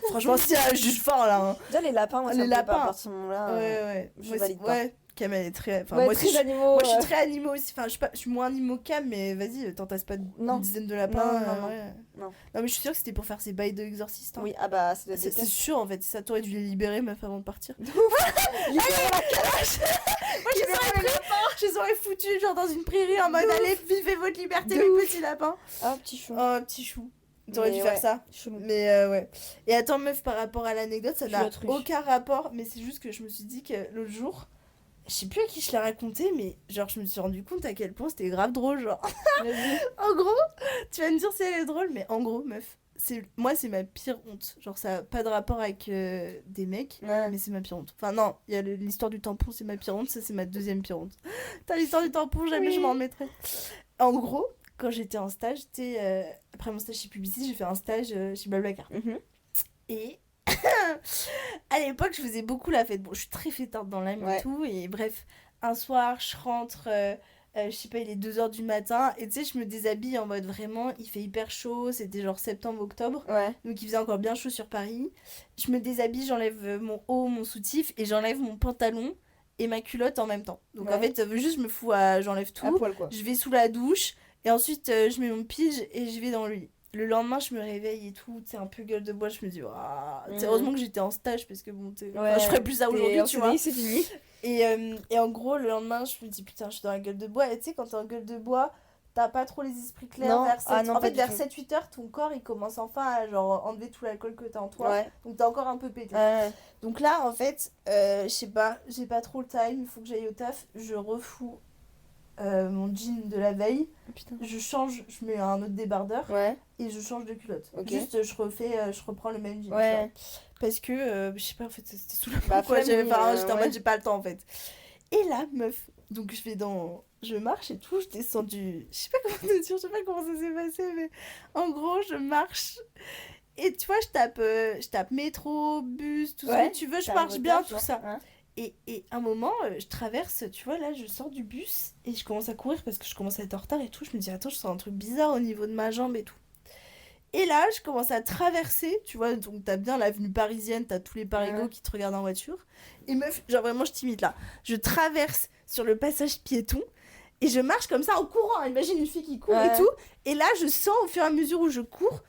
Franchement, si, juge fort là. Hein. Déjà, les lapins, moi, ça Les me plaît lapins. pas à partir de ce moment-là. Ouais. je Moi, valide pas. ouais, Cam, elle est très. Enfin, Ouais, moi, très aussi, animaux. moi, je suis très animaux aussi. Enfin, je suis moins animaux Cam, mais vas-y, t'entasses pas Non. une dizaine de lapins. Non. Ouais. Non. Non, mais je suis sûre que c'était pour faire ses bails d'exorciste. Hein. Oui, ah bah, ça doit être C'est des tests. sûr en fait, ça t'aurait dû les libérer meuf avant de partir. Moi je les aurais foutus genre dans une prairie en mode allez vivez votre liberté De les ouf. petits lapins. Ah, petit chou. Oh petit chou. T'aurais Mais dû ouais. faire ça. Chelou. Mais ouais. Et attends meuf par rapport à l'anecdote ça n'a Culotte russe. aucun rapport mais c'est juste que je me suis dit que l'autre jour je sais plus à qui je l'ai raconté mais genre je me suis rendu compte à quel point c'était grave drôle genre. Vas-y. En gros tu vas me dire c'est drôle mais en gros meuf moi c'est ma pire honte genre ça a pas de rapport avec des mecs Ouais. mais c'est ma pire honte enfin non il y a l'histoire du tampon c'est ma pire honte ça c'est ma deuxième pire honte t'as l'histoire du tampon jamais Oui. je m'en remettrai en gros quand j'étais en stage après mon stage chez Publicis j'ai fait un stage chez Blablacar Mhm. et à l'époque je faisais beaucoup la fête bon je suis très fêtarde dans l'âme Ouais. et tout et bref un soir je rentre je sais pas, il est 2h du matin, et tu sais, je me déshabille en mode vraiment, il fait hyper chaud, c'était genre septembre-octobre, Ouais. donc il faisait encore bien chaud sur Paris. Je me déshabille, j'enlève mon haut, mon soutif, et j'enlève mon pantalon et ma culotte en même temps. Donc en Ouais. fait, juste je me fous j'enlève À tout, poil, quoi. je vais sous la douche, Et ensuite, je mets mon pige et je vais dans le lit. Le lendemain, je me réveille et tout, c'est un peu gueule de bois. Je me dis, heureusement que j'étais en stage parce que bon, je ferais plus ça aujourd'hui, tu vois. C'est fini. Et en gros, le lendemain, je me dis, putain, je suis dans la gueule de bois. Et tu sais, quand t'es en gueule de bois, t'as pas trop les esprits clairs. Non. Vers 7... Ah non, en pas fait, du vers tout. 7-8 heures, ton corps il commence enfin à genre, enlever tout l'alcool que t'as en toi. Ouais. Donc t'es encore un peu pété. Donc là, en fait, je sais pas, j'ai pas trop le time. Il faut que j'aille au taf. Je refous mon jean de la veille. Putain. Je change, je mets un autre débardeur. Ouais. Et je change de culotte. Ok. Juste, je reprends le même jean. Ouais. Tu vois. Parce que, je sais pas, en fait, c'était sous la Bah, quoi. flemme, J'étais en ouais. mode, j'ai pas le temps, en fait. Et là, meuf, donc je marche et tout, je descends du... Je sais pas comment te dire, je sais pas comment ça s'est passé, mais en gros, je marche. Et tu vois, je tape métro, bus, tout ce Ouais, que tu veux, je t'arrives marche au bien, taf, tout genre. ça. Hein. Et un moment, je traverse, tu vois, là, je sors du bus et je commence à courir parce que je commence à être en retard et tout. Je me dis, attends, je sens un truc bizarre au niveau de ma jambe et tout. Et là, je commence à traverser, tu vois, donc t'as bien l'avenue parisienne, t'as tous les parigots Ouais. qui te regardent en voiture. Et meuf, genre vraiment, je t'imite là. Je traverse sur le passage piéton et je marche comme ça en courant. Imagine une fille qui court et Ouais. tout. Et là, je sens au fur et à mesure où je cours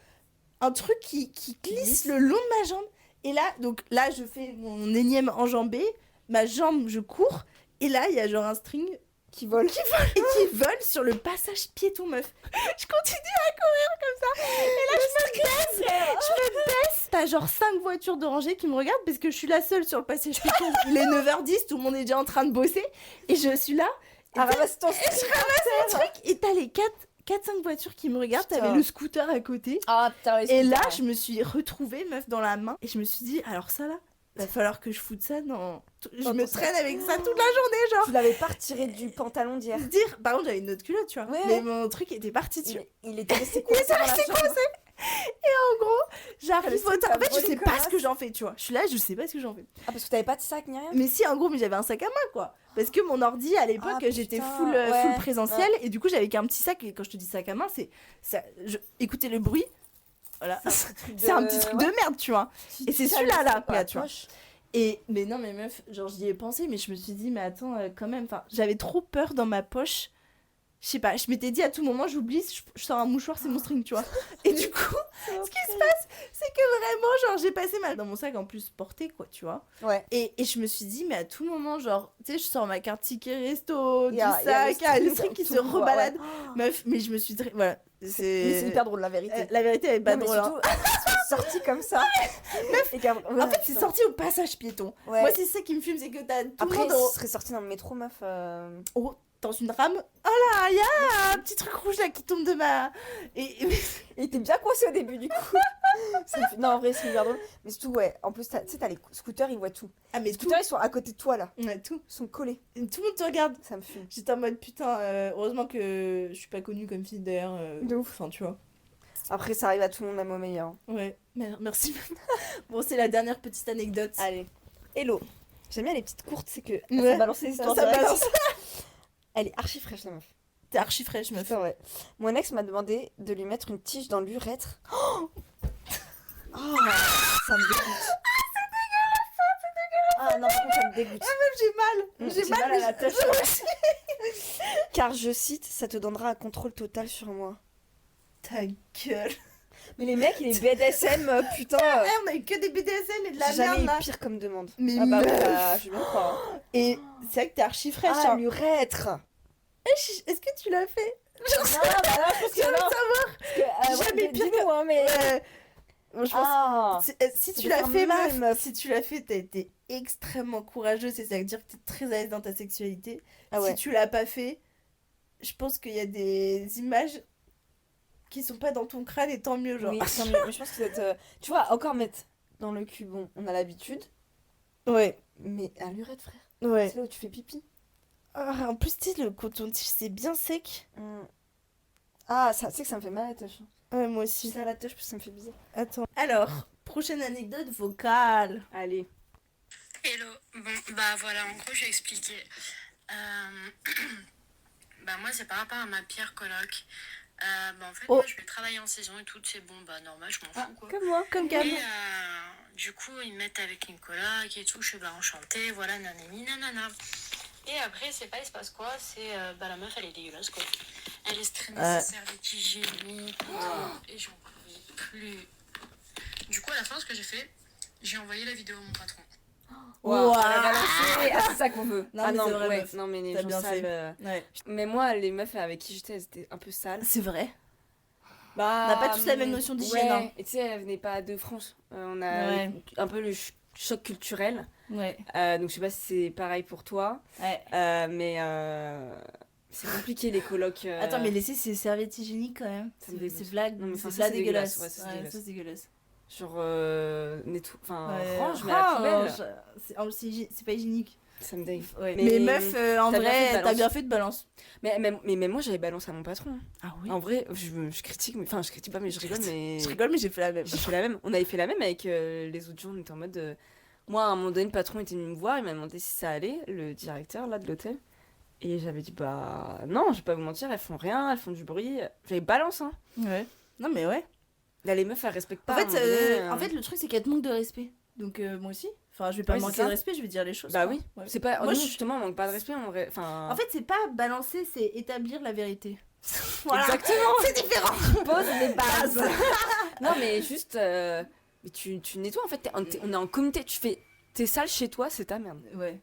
un truc qui glisse le long de ma jambe. Et là, donc là, je fais mon énième enjambé, ma jambe, je cours. Et là, il y a genre un string Qui vole. et qui vole sur le passage piéton, meuf. Je continue à courir comme ça. Et là, je me baisse. T'as genre 5 voitures de rangée qui me regardent parce que je suis la seule sur le passage piéton. Il est 9h10, tout le monde est déjà en train de bosser. Et je suis là. Et Ah, ramasse ton je ramasse mon truc. Et t'as les 4-5 voitures qui me regardent. Putain. T'avais le scooter à côté. Ah, putain, Et là, je me suis retrouvée, meuf, dans la main. Et je me suis dit, alors ça là, va falloir que je foute ça dans... Je Dans me ton traîne avec ça toute la journée, genre. Tu l'avais pas retiré du pantalon d'hier. Dire, par contre, j'avais une autre culotte, tu vois. Ouais. Mais mon truc était parti dessus. Il était resté coincé dans la jambe. En gros, j'arrive Le au truc temps. En t'a fait, je volé sais comme pas as. ce que j'en fais, tu vois. Je suis là, je sais pas ce que j'en fais. Ah, parce que t'avais pas de sac ni rien. Mais si, en gros, mais j'avais un sac à main, quoi. Parce que mon ordi, à l'époque, Ah, j'étais putain, full ouais. présentiel. Et du coup, j'avais qu'un petit sac. Et quand je te dis sac à main, c'est... Écoutez le bruit. Voilà. C'est un petit truc de merde, tu vois. Et c'est celui-là, là, la tu vois. poche. Mais non, mais meuf, genre j'y ai pensé, mais je me suis dit, mais attends, quand même, enfin, j'avais trop peur dans ma poche. Je sais pas, je m'étais dit à tout moment, j'oublie, je sors un mouchoir, c'est mon string, tu vois. Et du coup, ce qui se passe, c'est que vraiment, genre, j'ai passé mal dans mon sac en plus porté, quoi, tu vois. Ouais. Et je me suis dit, mais à tout moment, genre, tu sais, je sors ma carte ticket resto, du Il y a sac, le le string qui tout se le voit, rebalade. ouais. Meuf, mais je me suis dit, voilà. Mais c'est hyper drôle, la vérité. La vérité, elle est pas Non, mais drôle. Hein. surtout, c'est sorti comme ça. En fait, c'est sorti au passage piéton. Ouais. Moi, c'est ça qui me fume, c'est que t'as tout Après, le monde ce serait sorti dans le métro, meuf. Oh, dans une rame. Oh là, il y a un petit truc rouge là qui tombe de ma... Il était bien coincé au début, du coup. Non, en vrai, c'est hyper drôle. Mais surtout, ouais. En plus, tu sais, t'as les scooters, ils voient tout. Ah, mais Les scooters, ils sont à côté de toi, là. Ouais, tout. Ils sont collés. Tout le monde te regarde. Ça me fume. J'étais en mode, putain, heureusement que je suis pas connue comme fille d'ailleurs. De ouf. Enfin, tu vois. Après, ça arrive à tout le monde, même au meilleur. Ouais, merci. Bon, c'est la dernière petite anecdote. Allez. Hello. J'aime bien les petites courtes, c'est que Ouais. ça balance les histoires. Ça directes. balance. Elle est archi fraîche, la meuf. T'es archi fraîche, meuf. Putain, ouais. Mon ex m'a demandé de lui mettre une tige dans l'urètre. Oh, ça me dégoûte. Ah non, par contre, ça me dégoûte. J'ai mal. J'ai mal à la mais tâche. Car je cite, ça te donnera un contrôle total sur moi. Ta gueule. Mais les mecs, il est BDSM, putain. On a eu que des BDSM et de la J'ai jamais merde eu là. pire comme demande. Mais ah bah meuf. ouais, bah, je vais bien croire. Hein. Et c'est vrai que t'es archi fraîche. Ah, hein. l'urètre. Est-ce que tu l'as fait? Non, bah là, je pense que J'ai envie de non. savoir. Parce que, Jamais ouais, pire dis-nous, hein, mais... Bon, je pense Ah. si Ça tu doit l'as faire fait, mal, meuf, si tu l'as fait, t'as été extrêmement courageuse et ça veut dire que t'es très à l'aise dans ta sexualité. Ah ouais. Si tu l'as pas fait, je pense qu'il y a des images qui sont pas dans ton crâne et tant mieux, genre. Oui, tant mieux. Mais je pense que tu vois, encore mettre dans le cul, bon, on a l'habitude. Ouais, Mais à l'urètre, frère. ouais. C'est là où tu fais pipi. Ah, en plus, tu sais, le coton-tige, c'est bien sec. Ah, ça, tu sais que ça me fait mal à la touche. Ouais, moi Je aussi. sais à la touche parce que ça me fait bizarre. Attends. Alors, prochaine anecdote vocale. Allez. Hello, bon bah voilà, en gros j'ai expliqué. Bah moi c'est par rapport à ma pire coloc. Bah en fait Oh. moi je vais travailler en saison et tout, c'est bon, bah normal, je m'en fous quoi. Comme moi. Comme Et Cam. du coup ils me mettent avec une coloc et tout, je suis bah enchantée, voilà nanani nanana. Et après c'est pas il se passe quoi, c'est bah la meuf elle est dégueulasse quoi. Elle streamait ses serviettes hygiéniques et j'en pouvais plus. Du coup, à la fin, ce que j'ai fait, j'ai envoyé la vidéo à mon patron. Waouh, Ouah. elle a balancé. Ah, c'est ça qu'on veut. Non, Ah mais non, c'est vrai, ouais. meuf. Non, mais les T'as gens bien sales. fait. Ouais. Mais moi, les meufs avec qui j'étais, elles étaient un peu sales. C'est vrai. Bah, On n'a pas tous la même notion d'hygiène, hein. Et tu sais, elles venaient pas de France. On a Ouais. un peu le choc culturel. Ouais. Donc je sais pas si c'est pareil pour toi. Ouais. Mais c'est compliqué les colocs. Attends, mais laissez ces serviettes hygiéniques quand même. Ça me dégoûte. C'est blague. Non, mais C'est enfin, ça, pas c'est dégueulasse. dégueulasse. Ouais, ça, c'est dégueulasse. ça, c'est dégueulasse. Genre, enfin, Ouais. range, mais à la poubelle. C'est pas hygiénique. Ça me dégue. Ouais. Mais- Mais meuf, en t'as bien fait de vrai, t'as balance. bien fait de balance. Mais même moi, j'avais balancé à mon patron. Ah oui. En vrai, je critique, enfin, je critique pas, mais je rigole, mais. Je rigole, mais j'ai fait la même. J'ai fait la même. On avait fait la même avec les autres gens. On était en mode. Moi, à un moment donné, le patron était venu me voir. Il m'a demandé si ça allait, le directeur là, de l'hôtel. Et j'avais dit, bah non, je vais pas vous mentir, elles font rien, elles font du bruit. J'avais balance, hein. Ouais. Non, mais ouais. Là, les meufs, elles respectent pas. En à un fait, moment donné, en fait, le truc, c'est qu'elle te manque de respect. Donc, moi aussi. Enfin, je vais pas Ouais, manquer c'est de ça. respect, je vais dire les choses. Bah quoi. oui. Ouais. C'est pas. Moi, Nous, je- justement, on manque pas de respect. Enfin. En fait, c'est pas balancer, c'est établir la vérité. Voilà. Exactement. C'est différent. Tu poses les bases. Non, mais juste. Mais tu nettoies, en fait. On est en communauté. T'es sale chez toi, c'est ta merde. Ouais.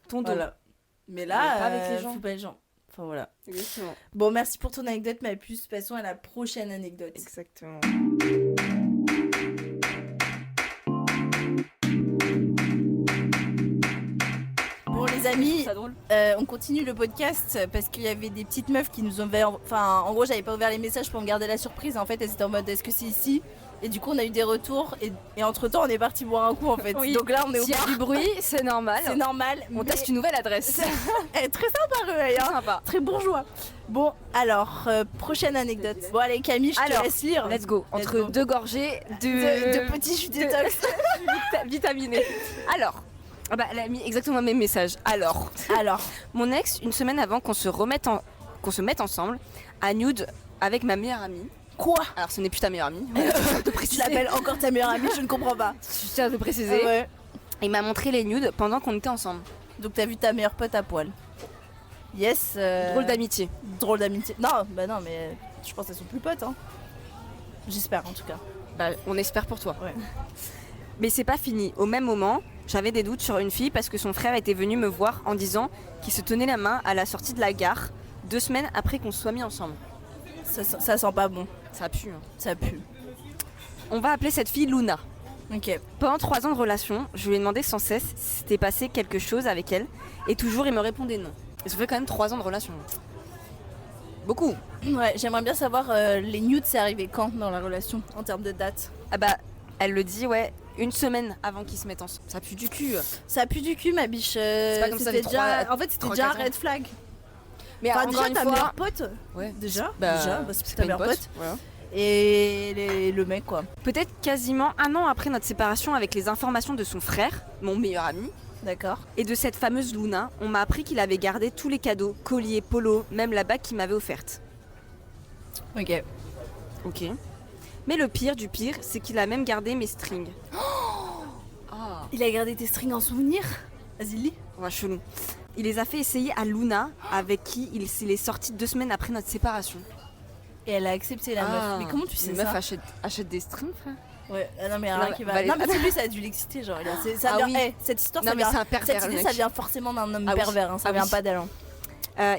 Ton dos. Voilà. Mais Mais là, pas avec les gens. faut pas les gens. Enfin, voilà. Exactement. Bon, merci pour ton anecdote, ma puce. Passons à la prochaine anecdote. Exactement. Bon, les amis, Ça drôle. on continue le podcast parce qu'il y avait des petites meufs qui nous ont ouvert. Enfin, en gros, j'avais pas ouvert les messages pour me garder la surprise. En fait, elles étaient en mode est-ce que c'est ici? Et du coup, on a eu des retours. Et entre temps, on est parti boire un coup en fait. Oui. Donc là, on est au S'il y a bar. du bruit, c'est normal. C'est normal. On mais teste une nouvelle adresse. elle est très sympa, Rueil, hein. Sympa. Très bourgeois. Bon, alors, prochaine anecdote. Bon, allez, Camille, je Alors, te laisse lire. Let's go. Let's Entre go. deux gorgées de petits jus détox. vitaminé. Alors, elle a mis exactement le même message. Alors, Alors, mon ex, une semaine avant qu'on se mette ensemble, a nude avec ma meilleure amie. quoi? Alors, ce n'est plus ta meilleure amie. De Tu préciser. l'appelles encore ta meilleure amie? Je ne comprends pas. Je tiens à te préciser. Ah ouais. Il m'a montré les nudes pendant qu'on était ensemble. Donc, t'as vu ta meilleure pote à poil. Yes. Drôle d'amitié. Drôle d'amitié. Non, bah non, mais je pense qu'elles sont plus potes, hein. J'espère en tout cas. Bah, on espère pour toi. Ouais. Mais c'est pas fini. Au même moment, j'avais des doutes sur une fille parce que son frère était venu me voir en disant qu'il se tenait la main à la sortie de la gare 2 semaines après qu'on se soit mis ensemble. Ça sent pas bon. Ça pue. Hein. Ça pue. On va appeler cette fille Luna. Ok. Pendant 3 ans de relation, je lui ai demandé sans cesse si c'était passé quelque chose avec elle et toujours il me répondait non. Et ça fait quand même 3 ans de relation. Beaucoup. Ouais, j'aimerais bien savoir les nudes, c'est arrivé quand dans la relation en termes de date? Ah bah, elle le dit, ouais, 1 semaine avant qu'ils se mettent ensemble. Ça pue du cul. Ça pue du cul, ma biche. pas comme ça, C'était les déjà... trois- En fait, c'était trois, déjà un quatre ans. red flag. Mais Enfin, encore déjà, une ta fois, meilleure pote. ouais. Déjà, Bah, c'est c'est ta pas une meilleure pote. Voilà. Et le mec, quoi. Peut-être quasiment 1 an après notre séparation avec les informations de son frère, mon meilleur ami, D'accord. et de cette fameuse Luna, on m'a appris qu'il avait gardé tous les cadeaux, colliers, polos, même la bague qu'il m'avait offerte. Ok. Ok. Mais le pire du pire, c'est qu'il a même gardé mes strings. Ah, Il a gardé tes strings en souvenir? Vas-y, lis. ouais, chelou. Il les a fait essayer à Luna, avec qui il s'est les sorti 2 semaines après notre séparation. Et elle a accepté la Ah, meuf. Mais comment tu sais une ça? meuf achète des strings, frère. Ouais, non mais Non, rien mais qui va. valait- Non mais c'est lui, ça a dû l'exciter, genre. Ça Ah vient... oui. cette histoire, Non, ça mais vient... c'est un pervers, cette le idée, mec. ça vient forcément d'un homme Ah oui. pervers, hein, ça Ah vient oui. pas d'elle.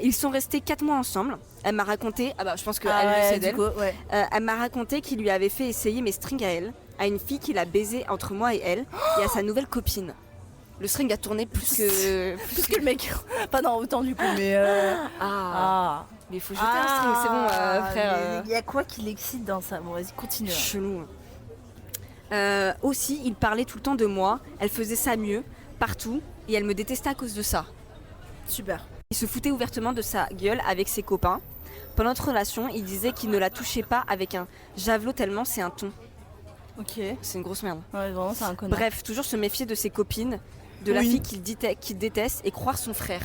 Ils sont restés 4 mois ensemble. Elle m'a raconté, ah bah je pense qu'elle Ah le ouais, sait du d'elle. coup, ouais. Elle m'a raconté qu'il lui avait fait essayer mes strings à elle, à une fille qu'il a baisé entre moi et elle, et à sa nouvelle copine. Le string a tourné plus que. Plus que le mec. Pas dans autant du coup, mais. Ah. Mais il faut jeter un string, c'est bon, frère. Il y a quoi qui l'excite dans ça? Bon, vas-y, continue. Chelou. Aussi, il parlait tout le temps de moi, elle faisait ça mieux, partout, et elle me détestait à cause de ça. Super. Il se foutait ouvertement de sa gueule avec ses copains. Pendant notre relation, il disait qu'il ne la touchait pas avec un javelot tellement c'est un ton. Ok. Ouais, C'est une grosse merde. vraiment, c'est un connard. Bref, toujours se méfier de ses copines, de la Oui. fille qu'il déteste et croire son frère.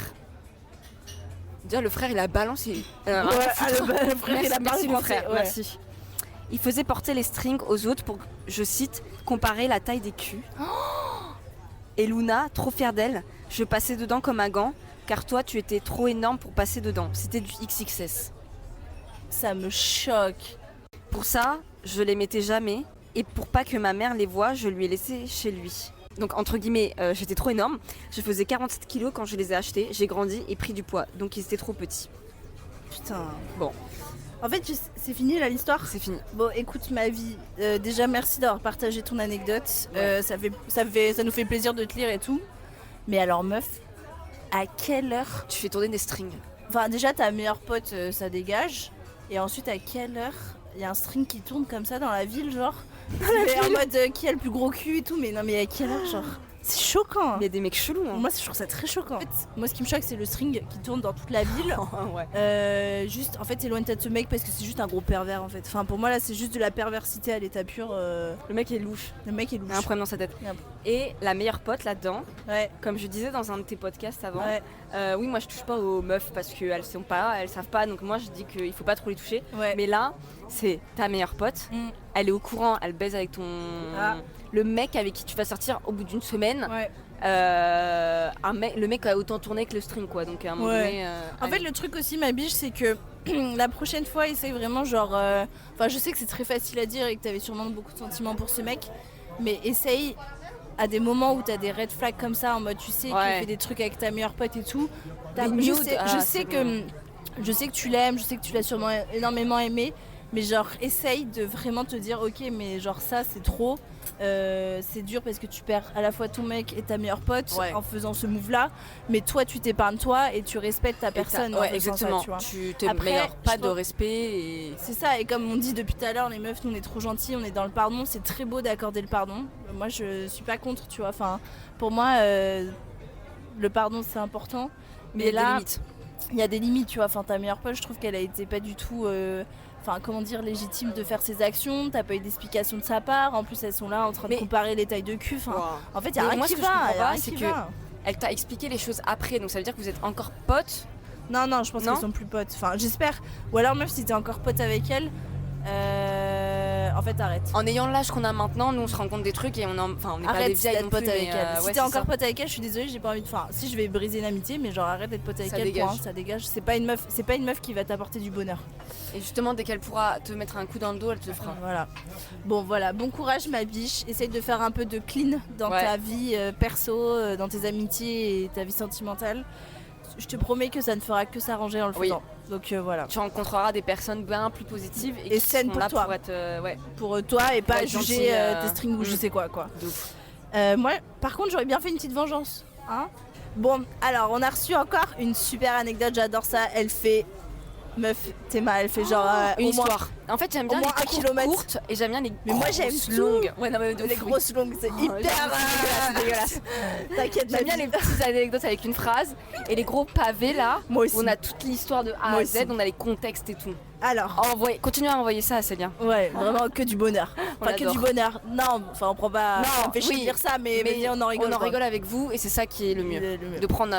Dire le frère il a balancé. Ouais, le frère, il a parlé merci le français, frère, ouais. merci. Il faisait porter les strings aux autres pour, je cite, comparer la taille des culs. Et Luna, trop fière d'elle, je passais dedans comme un gant, car toi tu étais trop énorme pour passer dedans. C'était du XXS. Ça me choque. Pour ça, je les mettais jamais. Et pour pas que ma mère les voie, je lui ai laissé chez lui. Donc entre guillemets, j'étais trop énorme. Je faisais 47 kilos quand je les ai achetés. J'ai grandi et pris du poids. Donc ils étaient trop petits. Putain. Bon. En fait, c'est fini là l'histoire. C'est fini. Bon, écoute ma vie. Déjà, merci d'avoir partagé ton anecdote. Ouais. Ça nous fait plaisir de te lire et tout. Mais alors, meuf, à quelle heure? Tu fais tourner des strings. Enfin, déjà, ta meilleure pote, ça dégage. Et ensuite, à quelle heure il y a un string qui tourne comme ça dans la ville, genre? Mais en mode qui a le plus gros cul et tout. Mais non, mais à quelle heure, genre? C'est choquant. Il y a des mecs chelous. Hein. Moi, je trouve ça très choquant. En fait, moi, ce qui me choque, c'est le string qui tourne dans toute la ville. Ouais. Juste, en fait, éloigne-toi de ce mec parce que c'est juste un gros pervers, en fait. Enfin, pour moi, là, c'est juste de la perversité à l'état pur. Le mec est louche. Le mec est Il louche. a un problème dans sa tête. Yep. Et la meilleure pote là-dedans, Ouais, comme je disais dans un de tes podcasts avant, ouais, oui, moi je touche pas aux meufs parce qu'elles sont pas, elles savent pas, donc moi je dis qu'il faut pas trop les toucher. ouais. Mais là, c'est ta meilleure pote, Mm. elle est au courant, elle baise avec ton. Ah. Le mec avec qui tu vas sortir au bout d'une semaine, Ouais. le mec a autant tourné que le string quoi, donc à un moment Ouais. donné. En fait, le truc aussi, ma biche, c'est que la prochaine fois, essaye vraiment, genre. Enfin, je sais que c'est très facile à dire et que t'avais sûrement beaucoup de sentiments pour ce mec, mais essaye à des moments où t'as des red flags comme ça, en mode tu sais qu'il Ouais. fait des trucs avec ta meilleure pote et tout. Des je nudes, sais, ah, je c'est sais que. bon. Je sais que tu l'aimes, je sais que tu l'as sûrement énormément aimé, mais genre essaye de vraiment te dire ok mais genre ça c'est trop, c'est dur parce que tu perds à la fois ton mec et ta meilleure pote Ouais. en faisant ce move là, mais toi tu t'épargnes toi et tu respectes ta personne. en Ouais, faisant ça, exactement. tu vois. Tu t'es Après, meilleur, pas je de pense- respect et. C'est ça, et comme on dit depuis tout à l'heure, les meufs, nous on est trop gentils, on est dans le pardon, c'est très beau d'accorder le pardon. Moi je suis pas contre, tu vois, enfin pour moi le pardon c'est important, Mais mais il y a des là limites. il y a des limites, tu vois. Enfin, ta meilleure pote, je trouve qu'elle a été pas du tout, enfin, comment dire, légitime de faire ses actions. T'as pas eu d'explication de sa part. En plus, elles sont là en train de Mais- comparer les tailles de cul. Enfin, Wow. en fait, y a Mais rien moi, qui ce que je va. comprends Y a pas, rien c'est qui que- va. Elle t'a expliqué les choses après, donc ça veut dire que vous êtes encore potes. Non, non, je pense Non qu'ils sont plus potes. Enfin, j'espère. Ou alors, meuf, si t'es encore pote avec elle, en fait, arrête. En ayant l'âge qu'on a maintenant, nous on se rend compte des trucs et on n'est pas des Arrête vieilles d'être non pote plus, avec mais, elle. Si ouais, t'es c'est encore ça. pote avec elle, je suis désolée, j'ai pas envie de. Enfin, si je vais briser une amitié, mais genre arrête d'être pote avec Ça elle. dégage. Point, ça dégage. C'est pas une meuf qui va t'apporter du bonheur. Et justement, dès qu'elle pourra te mettre un coup dans le dos, elle te le fera. Voilà. Bon voilà, bon courage ma biche. Essaye de faire un peu de clean dans Ouais. ta vie perso, dans tes amitiés et ta vie sentimentale. Je te promets que ça ne fera que s'arranger en le Oui. faisant. Donc voilà. Tu rencontreras des personnes bien plus positives Et qui saines seront pour là toi. pour être. Ouais, Pour toi et pas être juger gentil, tes strings ou je mm. sais quoi. de ouf. Moi, par contre, j'aurais bien fait une petite vengeance. Hein, bon, alors on a reçu encore une super anecdote, j'adore ça. Elle fait. Meuf, Théma, elle fait genre. Une au moins- histoire. En fait, j'aime bien au les moins un courtes kilomètre. courtes et j'aime bien les Mais moi, grosses j'aime tout. longues. Ouais, non, mais de Les ouf, oui. grosses longues, c'est Oh, hyper. c'est dégueulasse. T'inquiète, ma J'aime bien vie. les petites anecdotes avec une phrase et les gros pavés là. Moi aussi. Où on a toute l'histoire de A Moi à Z, aussi. on a les contextes et tout. Alors. Continuez à envoyer ça, c'est bien. Ouais, vraiment que du bonheur. On Enfin, que adore. du bonheur. Non, enfin, on prend pas. Non, ça me fait chier oui, de dire ça, mais on en rigole. On en quoi. rigole avec vous et c'est ça qui est le mieux. Le mieux. De prendre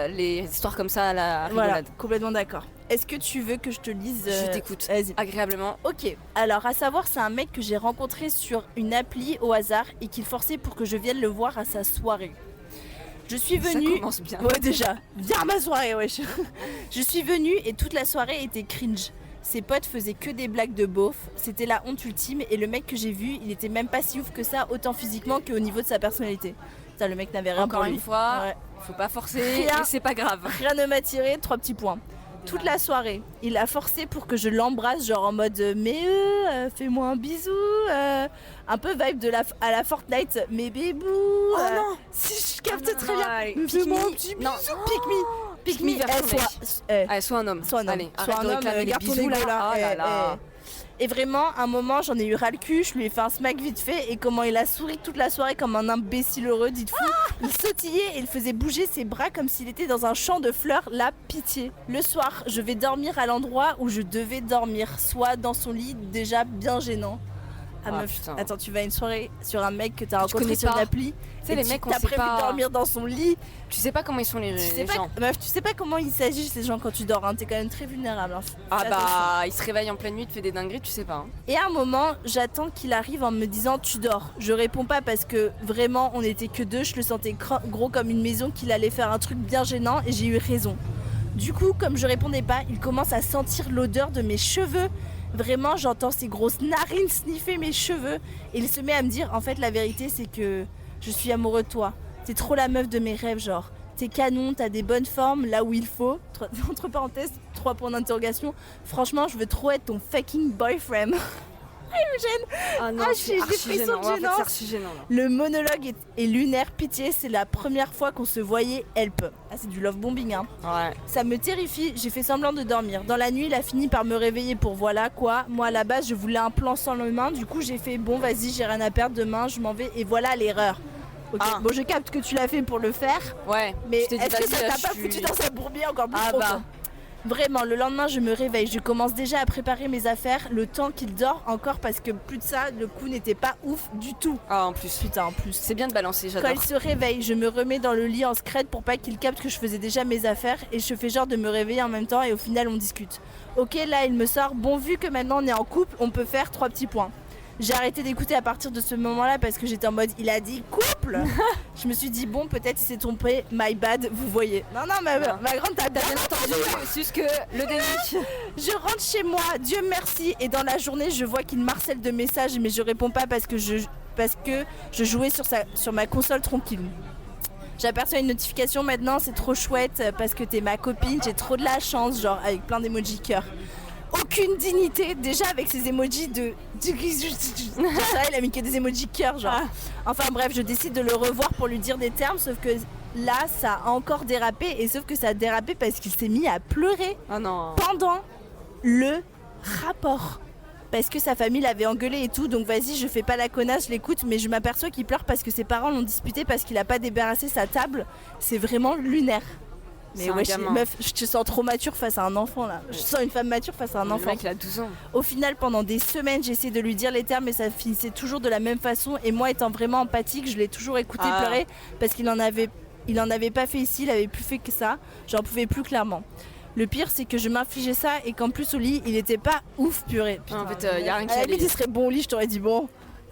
les histoires comme ça à la Voilà, rigolade. complètement d'accord. Est-ce que tu veux que je te lise Je t'écoute. Vas-y. Agréablement. Ok, alors à savoir, c'est un mec que j'ai rencontré sur une appli au hasard et qu'il forçait pour que je vienne le voir à sa soirée. Je suis venue. Ça commence bien. Ouais, déjà, viens à ma soirée, wesh. Je suis venue et toute la soirée était cringe. Ses potes faisaient que des blagues de beauf, c'était la honte ultime et le mec que j'ai vu, il était même pas si ouf que ça, autant physiquement qu'au niveau de sa personnalité. Putain, le mec n'avait rien Encore pour lui. une fois, Ouais. faut pas forcer Rien. et c'est pas grave. Rien ne m'a tiré, 3 petits points. Toute la soirée, il a forcé pour que je l'embrasse, genre en mode mais fais-moi un bisou, un peu vibe à la Fortnite, mais bébou. non. Si je capte non, très non, bien. allez, Mais pick fais-moi me. un petit Non. bisou, pick me, pick me. vers ton mec. Allez, sois un homme. Soit un homme, Allez, soit arrête un de homme, réclamer les garde ton bisous ego, là. là. Oh là là. Et vraiment, un moment, j'en ai eu ras le cul, je lui ai fait un smack vite fait, et comment il a souri toute la soirée comme un imbécile heureux, dites-vous. Il sautillait et il faisait bouger ses bras comme s'il était dans un champ de fleurs, la pitié. Le soir, je vais dormir à l'endroit où je devais dormir, soit dans son lit, déjà bien gênant. Ah, Ah, meuf, putain. attends, tu vas à une soirée sur un mec que t'as Que tu rencontré connais sur pas. l'appli, Tu sais, et les mecs, on t'as sait prévu pas. de dormir dans son lit. Tu sais pas comment ils sont les Tu sais pas, gens. meuf, tu sais pas comment il s'agit ces gens quand tu dors, hein. T'es quand même très vulnérable. Hein. Ah Fais attention. bah, il se réveille en pleine nuit, il te fait des dingueries, tu sais pas. Hein. Et à un moment, j'attends qu'il arrive en me disant tu dors. Je réponds pas parce que vraiment on était que deux, je le sentais gros comme une maison, qu'il allait faire un truc bien gênant et j'ai eu raison. Du coup, comme je répondais pas, il commence à sentir l'odeur de mes cheveux. Vraiment, j'entends ses grosses narines sniffer mes cheveux. Et il se met à me dire, en fait, la vérité, c'est que je suis amoureux de toi. T'es trop la meuf de mes rêves, genre. T'es canon, t'as des bonnes formes là où il faut. Entre parenthèses, 3 points d'interrogation. Franchement, je veux trop être ton fucking boyfriend. Ah non, j'ai des frissons gênant. gênants. C'est archi gênant. Là. Le monologue est lunaire, pitié, c'est la première fois qu'on se voyait, help. Ah, c'est du love bombing, hein. Ouais. Ça me terrifie, j'ai fait semblant de dormir. Dans la nuit, il a fini par me réveiller pour voilà quoi. Moi, à la base, je voulais un plan sans le main. Du coup, j'ai fait bon, vas-y, j'ai rien à perdre demain, je m'en vais. Et voilà l'erreur. Ok, bon, je capte que tu l'as fait pour le faire. Ouais. Mais je t'ai dit, est-ce que vas-y, ça là, t'a pas je foutu suis- dans un bourbier encore plus Ah profond bah. Vraiment, le lendemain, je me réveille. Je commence déjà à préparer mes affaires. Le temps qu'il dort encore parce que plus de ça, le coup n'était pas ouf du tout. Ah, en plus. Putain, en plus. C'est bien de balancer, Quand j'adore. il se réveille, je me remets dans le lit en scred pour pas qu'il capte que je faisais déjà mes affaires et je fais genre de me réveiller en même temps et au final on discute. Ok, là il me sort, bon vu que maintenant on est en couple, on peut faire 3 petits points. J'ai arrêté d'écouter à partir de ce moment-là parce que j'étais en mode il a dit couple. Je me suis dit bon peut-être il s'est trompé, my bad, vous voyez. Non, ma grande t'as bien entendu. Juste que le déni. Je rentre chez moi, Dieu merci, et dans la journée je vois qu'il marcelle de messages mais je réponds pas parce que je jouais sur ma console tranquille. J'aperçois une notification maintenant, c'est trop chouette parce que t'es ma copine, j'ai trop de la chance, genre avec plein d'emojis cœur. Aucune dignité, déjà avec ces emojis de... il a mis que des emojis cœur, genre. Enfin bref, je décide de le revoir pour lui dire des termes, sauf que là, ça a encore dérapé, et sauf que ça a dérapé parce qu'il s'est mis à pleurer Ah non. pendant le rapport. Parce que sa famille l'avait engueulé et tout, donc vas-y, je fais pas la connasse, je l'écoute, mais je m'aperçois qu'il pleure parce que ses parents l'ont disputé parce qu'il a pas débarrassé sa table. C'est vraiment lunaire. Mais C'est un ouais, gamin. meuf, je te sens trop mature face à un enfant là. Je sens une femme mature face à un Le enfant. mec, il a 12 ans. Au final, pendant des semaines, j'essayais de lui dire les termes, mais ça finissait toujours de la même façon. Et moi, étant vraiment empathique, je l'ai toujours écouté pleurer parce qu'il en avait pas fait ici, il avait plus fait que ça. J'en pouvais plus clairement. Le pire, c'est que je m'infligeais ça et qu'en plus au lit, il était pas ouf purée. Putain, En fait, y a rien qui à la limite, allait. il serait bon au lit, je t'aurais dit bon.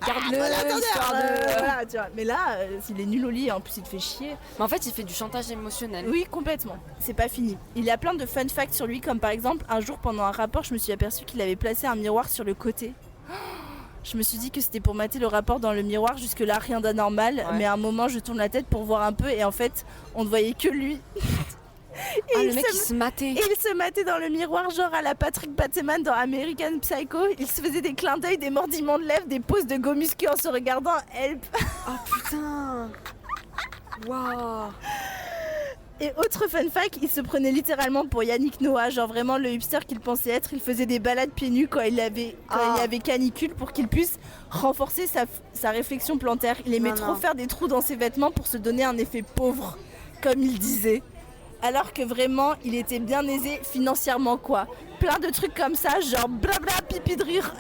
Garde-le, Attendez, histoire de... voilà, tu vois. Mais là, s'il est nul au lit, en plus il te fait chier. Mais en fait, il fait du chantage émotionnel. Oui, complètement. C'est pas fini. Il y a plein de fun facts sur lui, comme par exemple, un jour pendant un rapport, je me suis aperçue qu'il avait placé un miroir sur le côté. Je me suis dit que c'était pour mater le rapport dans le miroir, jusque-là rien d'anormal. Ouais. Mais à un moment, je tourne la tête pour voir un peu, et en fait, on ne voyait que lui. Et Ah, il le mec, se- il se matait. Et il se matait dans le miroir, genre à la Patrick Bateman dans American Psycho. Il se faisait des clins d'œil, des mordiments de lèvres, des poses de go muscu en se regardant. Help. Oh putain. Waouh. Et autre fun fact, il se prenait littéralement pour Yannick Noah, genre vraiment le hipster qu'il pensait être. Il faisait des balades pieds nus quand il y avait canicule pour qu'il puisse renforcer sa réflexion plantaire. Il aimait Non, trop non. faire des trous dans ses vêtements pour se donner un effet pauvre, comme il disait. Alors que vraiment, il était bien aisé financièrement, quoi. Plein de trucs comme ça, genre blabla pipi de rire.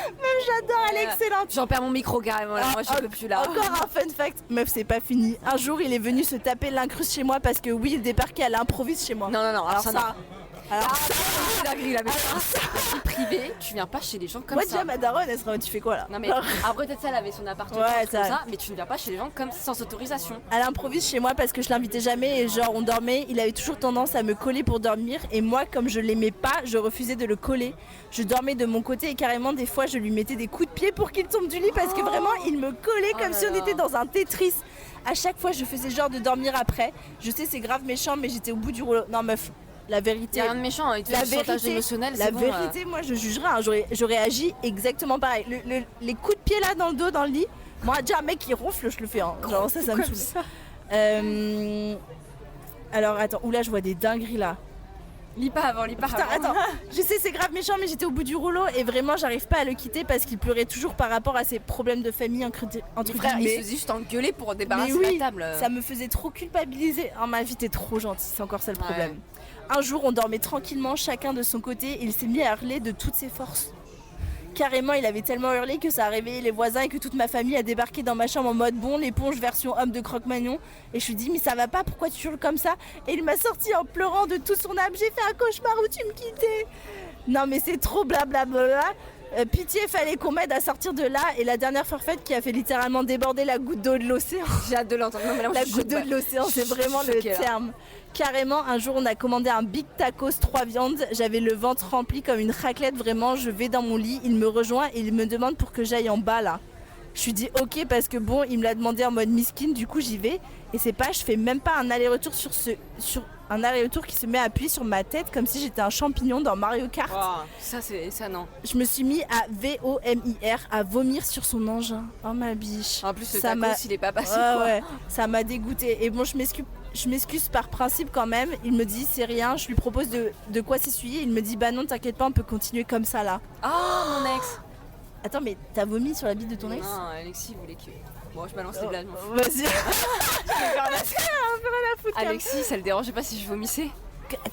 Même j'adore, elle est excellente. J'en perds mon micro carrément là, moi je peux plus là. Encore un fun fact. Meuf, c'est pas fini. Un jour, il est venu se taper l'incruste chez moi parce que oui, il débarquait à l'improviste chez moi. Non, Alors ça, ça... Alors ça... c'est dinguerie, là, mais vie privée, tu viens pas chez les gens comme Moi ça. déjà, ma daronne, elle serait tu fais quoi là? Non mais après peut-être ça, elle avait son appartement Ouais, comme ça. ça, mais tu ne viens pas chez les gens comme sans autorisation. À l'improviste chez moi parce que je l'invitais jamais et genre on dormait, il avait toujours tendance à me coller pour dormir et moi comme je l'aimais pas, je refusais de le coller. Je dormais de mon côté et carrément des fois je lui mettais des coups de pied pour qu'il tombe du lit parce que vraiment il me collait comme là si on là. était dans un Tetris. À chaque fois je faisais genre de dormir après. Je sais c'est grave méchant mais j'étais au bout du rouleau. Non meuf, la vérité... Y'a rien de méchant, il te fait du chantage émotionnel, la c'est bon. vérité, moi je jugerais, hein, j'aurais agi exactement pareil. Les coups de pied là dans le dos, dans le lit, moi déjà un mec qui ronfle, je le fais. Hein. Genre ça me comme saoule. Alors attends, oula, je vois des dingueries là. Lis pas avant, lis pas Putain, avant. attends, je sais c'est grave méchant, mais j'étais au bout du rouleau et vraiment j'arrive pas à le quitter parce qu'il pleurait toujours par rapport à ses problèmes de famille entre Frère, il se guillemets. faisait juste engueuler pour débarrasser Mais oui, la table. ça me faisait trop culpabiliser. Oh, ma vie, t'es trop gentille, c'est encore ça le problème. Un jour, on dormait tranquillement, chacun de son côté, et il s'est mis à hurler de toutes ses forces. Carrément, il avait tellement hurlé que ça a réveillé les voisins et que toute ma famille a débarqué dans ma chambre en mode bon, l'éponge version homme de Croque-Magnon. Et je lui dis, mais ça va pas, pourquoi tu hurles comme ça? Et il m'a sorti en pleurant de tout son âme, j'ai fait un cauchemar où tu me quittais. Non, mais c'est trop blablabla. Pitié, fallait qu'on m'aide à sortir de là. Et la dernière forfaite qui a fait littéralement déborder la goutte d'eau de l'océan. J'ai hâte de l'entendre. Non, mais là, La goutte d'eau de l'océan, c'est vraiment le terme. Carrément, un jour, on a commandé un Big Tacos 3 viandes. J'avais le ventre rempli comme une raclette. Vraiment, je vais dans mon lit. Il me rejoint et il me demande pour que j'aille en bas là. Je lui dis ok parce que bon, il me l'a demandé en mode miskin. Du coup, j'y vais. Et c'est pas, je fais même pas un aller-retour sur un aller-retour qui se met à appuyer sur ma tête comme si j'étais un champignon dans Mario Kart. Wow, ça non. Je me suis mis à VOMIR, à vomir sur son engin. Oh ma biche. En plus, le tacos, il est pas passé ouais, ça m'a dégoûté. Et bon, je m'excuse par principe quand même. Il me dit c'est rien, je lui propose de quoi s'essuyer. Il me dit bah non, t'inquiète pas, on peut continuer comme ça là. Oh, mon ex. Attends, mais t'as vomi sur la bite de ton ex? Non, Alexis voulait que... Bon, je balance les blagues. Vas-y. Alexis, ça le dérangeait pas si je vomissais?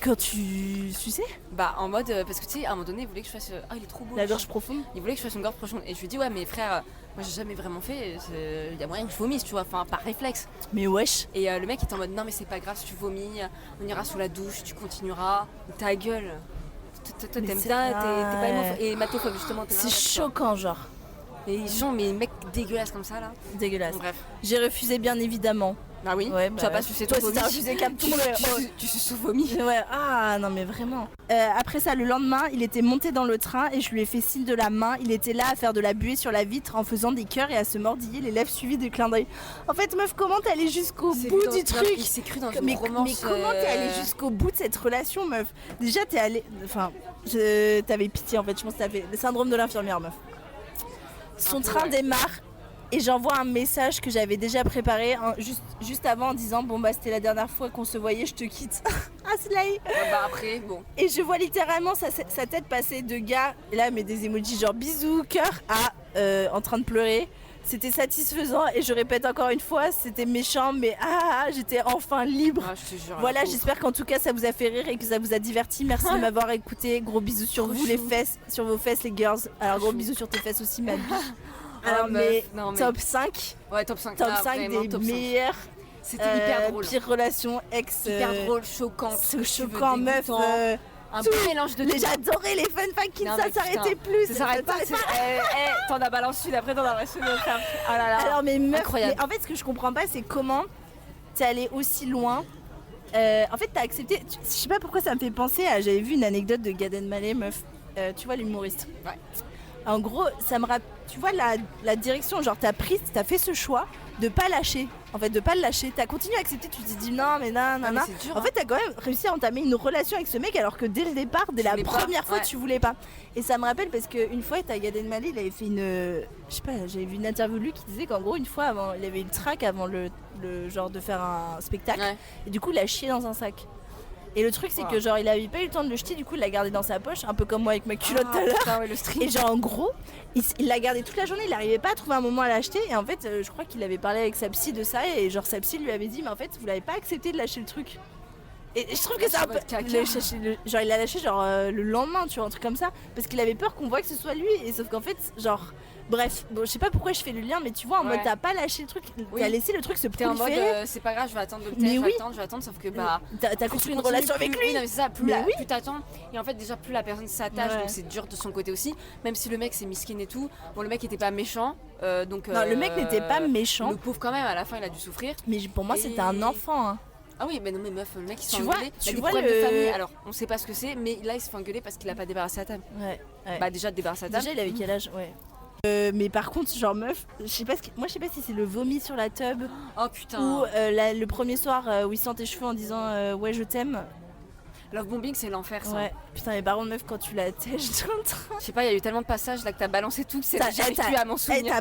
Quand tu suçais? Bah en mode, parce que tu sais, à un moment donné, il voulait que je fasse... Ah, il est trop beau. La gorge profonde? Il voulait que je fasse une gorge profonde. Et je lui ai dit, ouais, mais frère, moi j'ai jamais vraiment fait, il y a moyen que je vomisse, tu vois, enfin par réflexe. Mais wesh. Et le mec était en mode, non mais c'est pas grave si tu vomis, on ira sous la douche, tu continueras. Ta gueule. Toi t'aimes bien, t'es pas hématophobe justement. C'est choquant genre. Et ils sont mais mecs dégueulasses comme ça là. Dégueulasse. Bref. J'ai refusé bien évidemment. Ah oui, ouais, tu vas pas sucer toi ton vomi. Toi refusé comme tout le monde. Tu suces vomi. Ouais, ah non mais vraiment. Après ça, le lendemain, il était monté dans le train et je lui ai fait signe de la main. Il était là à faire de la buée sur la vitre en faisant des cœurs et à se mordiller les lèvres suivies de clins d'œil. En fait, meuf, comment t'es allée jusqu'au bout du truc? Il s'est cru dans une mais romance. Mais comment t'es allée jusqu'au bout de cette relation, meuf? Déjà, t'es allée... Enfin, t'avais pitié en fait, je pense que t'avais le syndrome de l'infirmière, meuf. Son train démarre et j'envoie un message que j'avais déjà préparé juste avant en disant bon bah c'était la dernière fois qu'on se voyait, je te quitte. Ah Slay. Bah après bon. Et je vois littéralement sa tête passer de gars, et là mais des emojis genre bisous, cœur à en train de pleurer. C'était satisfaisant et je répète encore une fois, c'était méchant mais j'étais enfin libre. Ah, je te jure, voilà, j'espère qu'en tout cas ça vous a fait rire et que ça vous a diverti. Merci de m'avoir écouté. Gros bisous sur vous les fesses, sur vos fesses les girls. Alors gros bisous sur tes fesses aussi ma biche. Alors mais top 5. Ouais, top 5. Top 5 des meilleurs. C'était hyper drôle. Pire relation ex. Hyper drôle, choquante. Choquant meuf. Un tout mélange de tout. J'adorais les fun facts qui ne s'arrêtaient plus. Ça s'arrête pas. T'en as balancé une, après t'en as reçu une autre. Ah là là. Alors mais meuf, incroyable. Mais en fait ce que je comprends pas c'est comment t'es allé aussi loin. En fait t'as accepté, je sais pas pourquoi ça me fait penser à, j'avais vu une anecdote de Gad Elmaleh meuf, tu vois l'humoriste. Ouais. En gros ça me rappelle, tu vois la direction, genre t'as fait ce choix de pas lâcher, en fait de pas le lâcher, t'as continué à accepter, tu t'es dit non mais non. En fait t'as quand même réussi à entamer une relation avec ce mec alors que dès le départ, dès la première fois tu voulais pas. Et ça me rappelle parce qu'une fois t'as Gad Elmaleh, il avait fait une, je sais pas, j'avais vu une interview de lui qui disait qu'en gros une fois avant, il avait une track avant le genre de faire un spectacle et du coup il a chié dans un sac. Et le truc c'est que genre il avait pas eu le temps de le jeter, du coup il l'a gardé dans sa poche, un peu comme moi avec ma culotte tout à l'heure. Et genre en gros il l'a gardé toute la journée, il arrivait pas à trouver un moment à l'acheter. Et en fait je crois qu'il avait parlé avec sa psy de ça et genre sa psy lui avait dit mais en fait vous l'avez pas accepté de lâcher le truc. Et je trouve que c'est un peu... Genre il l'a lâché genre le lendemain, tu vois, un truc comme ça. Parce qu'il avait peur qu'on voit que ce soit lui. Et sauf qu'en fait, genre... Bref, bon, je sais pas pourquoi je fais le lien, mais tu vois, en mode t'as pas lâché le truc, t'as laissé le truc se proliférer. T'es en mode c'est pas grave, je vais attendre, je vais attendre, sauf que bah... T'as construit une relation avec lui. Oui, non mais c'est ça, plus t'attends, et en fait déjà plus la personne s'attache, donc c'est dur de son côté aussi. Même si le mec c'est miskin et tout, bon le mec était pas méchant, donc... Non, le mec n'était pas méchant. Le pauvre quand même, à la fin il a dû souffrir. Mais pour moi c'était un enfant, hein. Ah oui, mais non, mais meuf, le mec il s'est engueulé. Il a des problèmes de famille. Alors, on sait pas ce que c'est, mais là il se fait engueuler parce qu'il a pas débarrassé la table. Ouais. Bah, déjà débarrasser la table. Déjà, il avait quel âge? Ouais. Mais par contre, genre meuf, je sais pas si c'est le vomi sur la tub. Oh putain. Ou le premier soir où il sent tes cheveux en disant ouais, je t'aime. Love bombing, c'est l'enfer ça. Ouais. Putain, mais par contre, meuf, quand tu la tèches dans le train. Je sais pas, il y a eu tellement de passages là que t'as balancé tout, j'arrive plus à m'en souvenir.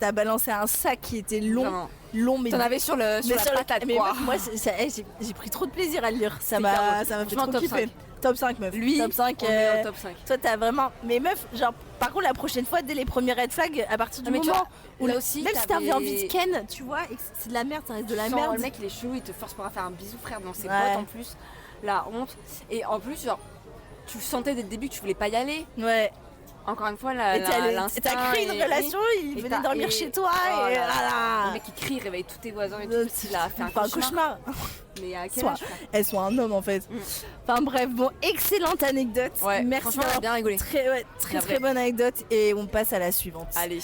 T'as balancé un sac qui était long. Long, mais t'en avais sur la patate, mais quoi. Moi, j'ai pris trop de plaisir à le lire. Ça m'a fait trop kiffer. Top 5 meuf. Lui, top 5. Top 5. Toi t'as vraiment. Mais meuf, genre par contre la prochaine fois, dès les premiers red flags, à partir du moment où là aussi, même si t'as envie de ken, tu vois, c'est de la merde, ça reste de la merde. Le mec il est chelou, il te force pour faire un bisou frère dans ses bottes en plus. La honte. Et en plus genre tu sentais dès le début que tu voulais pas y aller. Ouais. Encore une fois, l'instinct. T'as créé une relation, il venait dormir chez toi et voilà. Le mec il crie, il réveille tous tes voisins et tout. Il a fait un cauchemar. Mais à quel Soit. âge frère Elles sont un homme en fait. Enfin bref, bon, excellente anecdote. Ouais, Merci franchement, on a d'avoir bien rigolé. très La vraie. bonne anecdote et on passe à la suivante. Allez.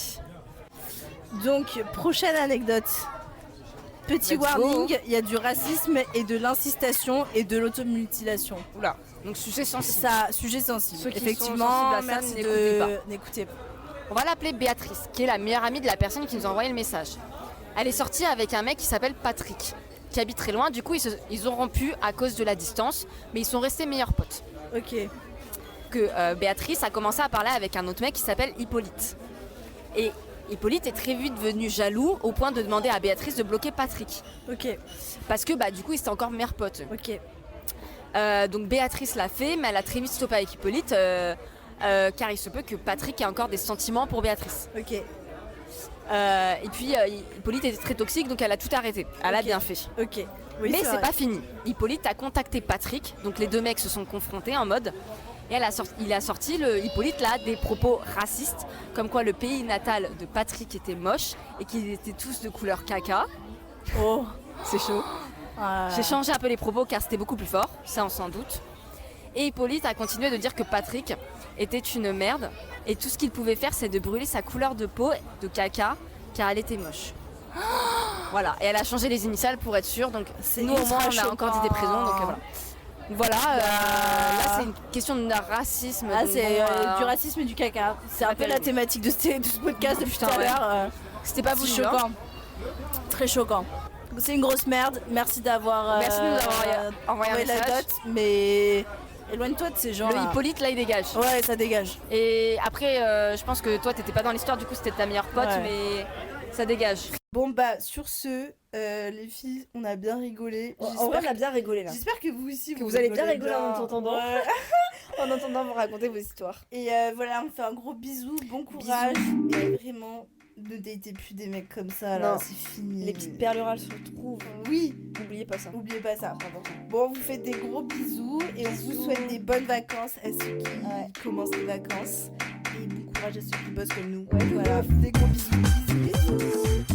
Donc, prochaine anecdote. Petit Let's warning, go. il y a du racisme et de l'incitation et de l'automutilation. Oula. Donc sujet sensible. Ça, sujet sensible. Ceux qui sont Effectivement, sensibles à ça, merci n'écoutez pas. n'écoutez pas. On va l'appeler Béatrice, qui est la meilleure amie de la personne qui nous a envoyé le message. Elle est sortie avec un mec qui s'appelle Patrick, qui habite très loin. Du coup, ils ont rompu à cause de la distance, mais ils sont restés meilleurs potes. Ok. Que Béatrice a commencé à parler avec un autre mec qui s'appelle Hippolyte. Et Hippolyte est très vite devenu jaloux au point de demander à Béatrice de bloquer Patrick. Ok. Parce que du coup, ils étaient encore meilleurs potes. Ok. Donc Béatrice l'a fait, mais elle a très vite stoppé avec Hippolyte, car il se peut que Patrick ait encore des sentiments pour Béatrice. Ok. Et puis Hippolyte était très toxique, donc elle a tout arrêté. Elle a Ok. bien fait. Ok. Oui, Mais c'est vrai. pas fini. Hippolyte a contacté Patrick, donc les deux mecs se sont confrontés en mode. Et il a sorti, Hippolyte là, des propos racistes, comme quoi le pays natal de Patrick était moche et qu'ils étaient tous de couleur caca. Oh. C'est chaud. Ah. J'ai changé un peu les propos car c'était beaucoup plus fort, ça on s'en doute. Et Hippolyte a continué de dire que Patrick était une merde et tout ce qu'il pouvait faire c'est de brûler sa couleur de peau de caca car elle était moche. Voilà, et elle a changé les initiales pour être sûre, donc C'est nous au moins ultra on a encore dit des prénoms, donc voilà. Voilà, là c'est une question de racisme. Ah, donc c'est bon, du racisme et du caca. C'est un peu la thématique de ce podcast depuis tout Putain, à ouais. l'heure. C'était pas C'est voulu, hein. choquant. Très choquant. C'est une grosse merde. Merci d'avoir Merci de nous avoir envoyé un la message. dot, mais éloigne-toi de ces gens. Le Hippolyte là il dégage. Ouais, ça dégage. Et après, je pense que toi t'étais pas dans l'histoire, du coup c'était ta meilleure pote, Ouais. mais ça dégage. Bon bah sur ce, les filles, on a bien rigolé. En vrai, on a bien rigolé là. J'espère que vous aussi Que vous allez bien rigolez rigoler en nous entendant. Ouais. En entendant vous raconter vos histoires. Et voilà, on fait un gros bisou, bon courage. Et vraiment, ne datez plus des mecs comme ça là, Non. c'est fini. Les petites perles orales se retrouvent. Oui, N'oubliez pas ça. n'oubliez pas ça. Bon, on vous fait des gros bisous et on vous souhaite des bonnes vacances à ceux qui commencent les vacances. Et bon courage à ceux qui bossent comme nous. Ouais, Voilà, des gros bisous. Bisous, bisous.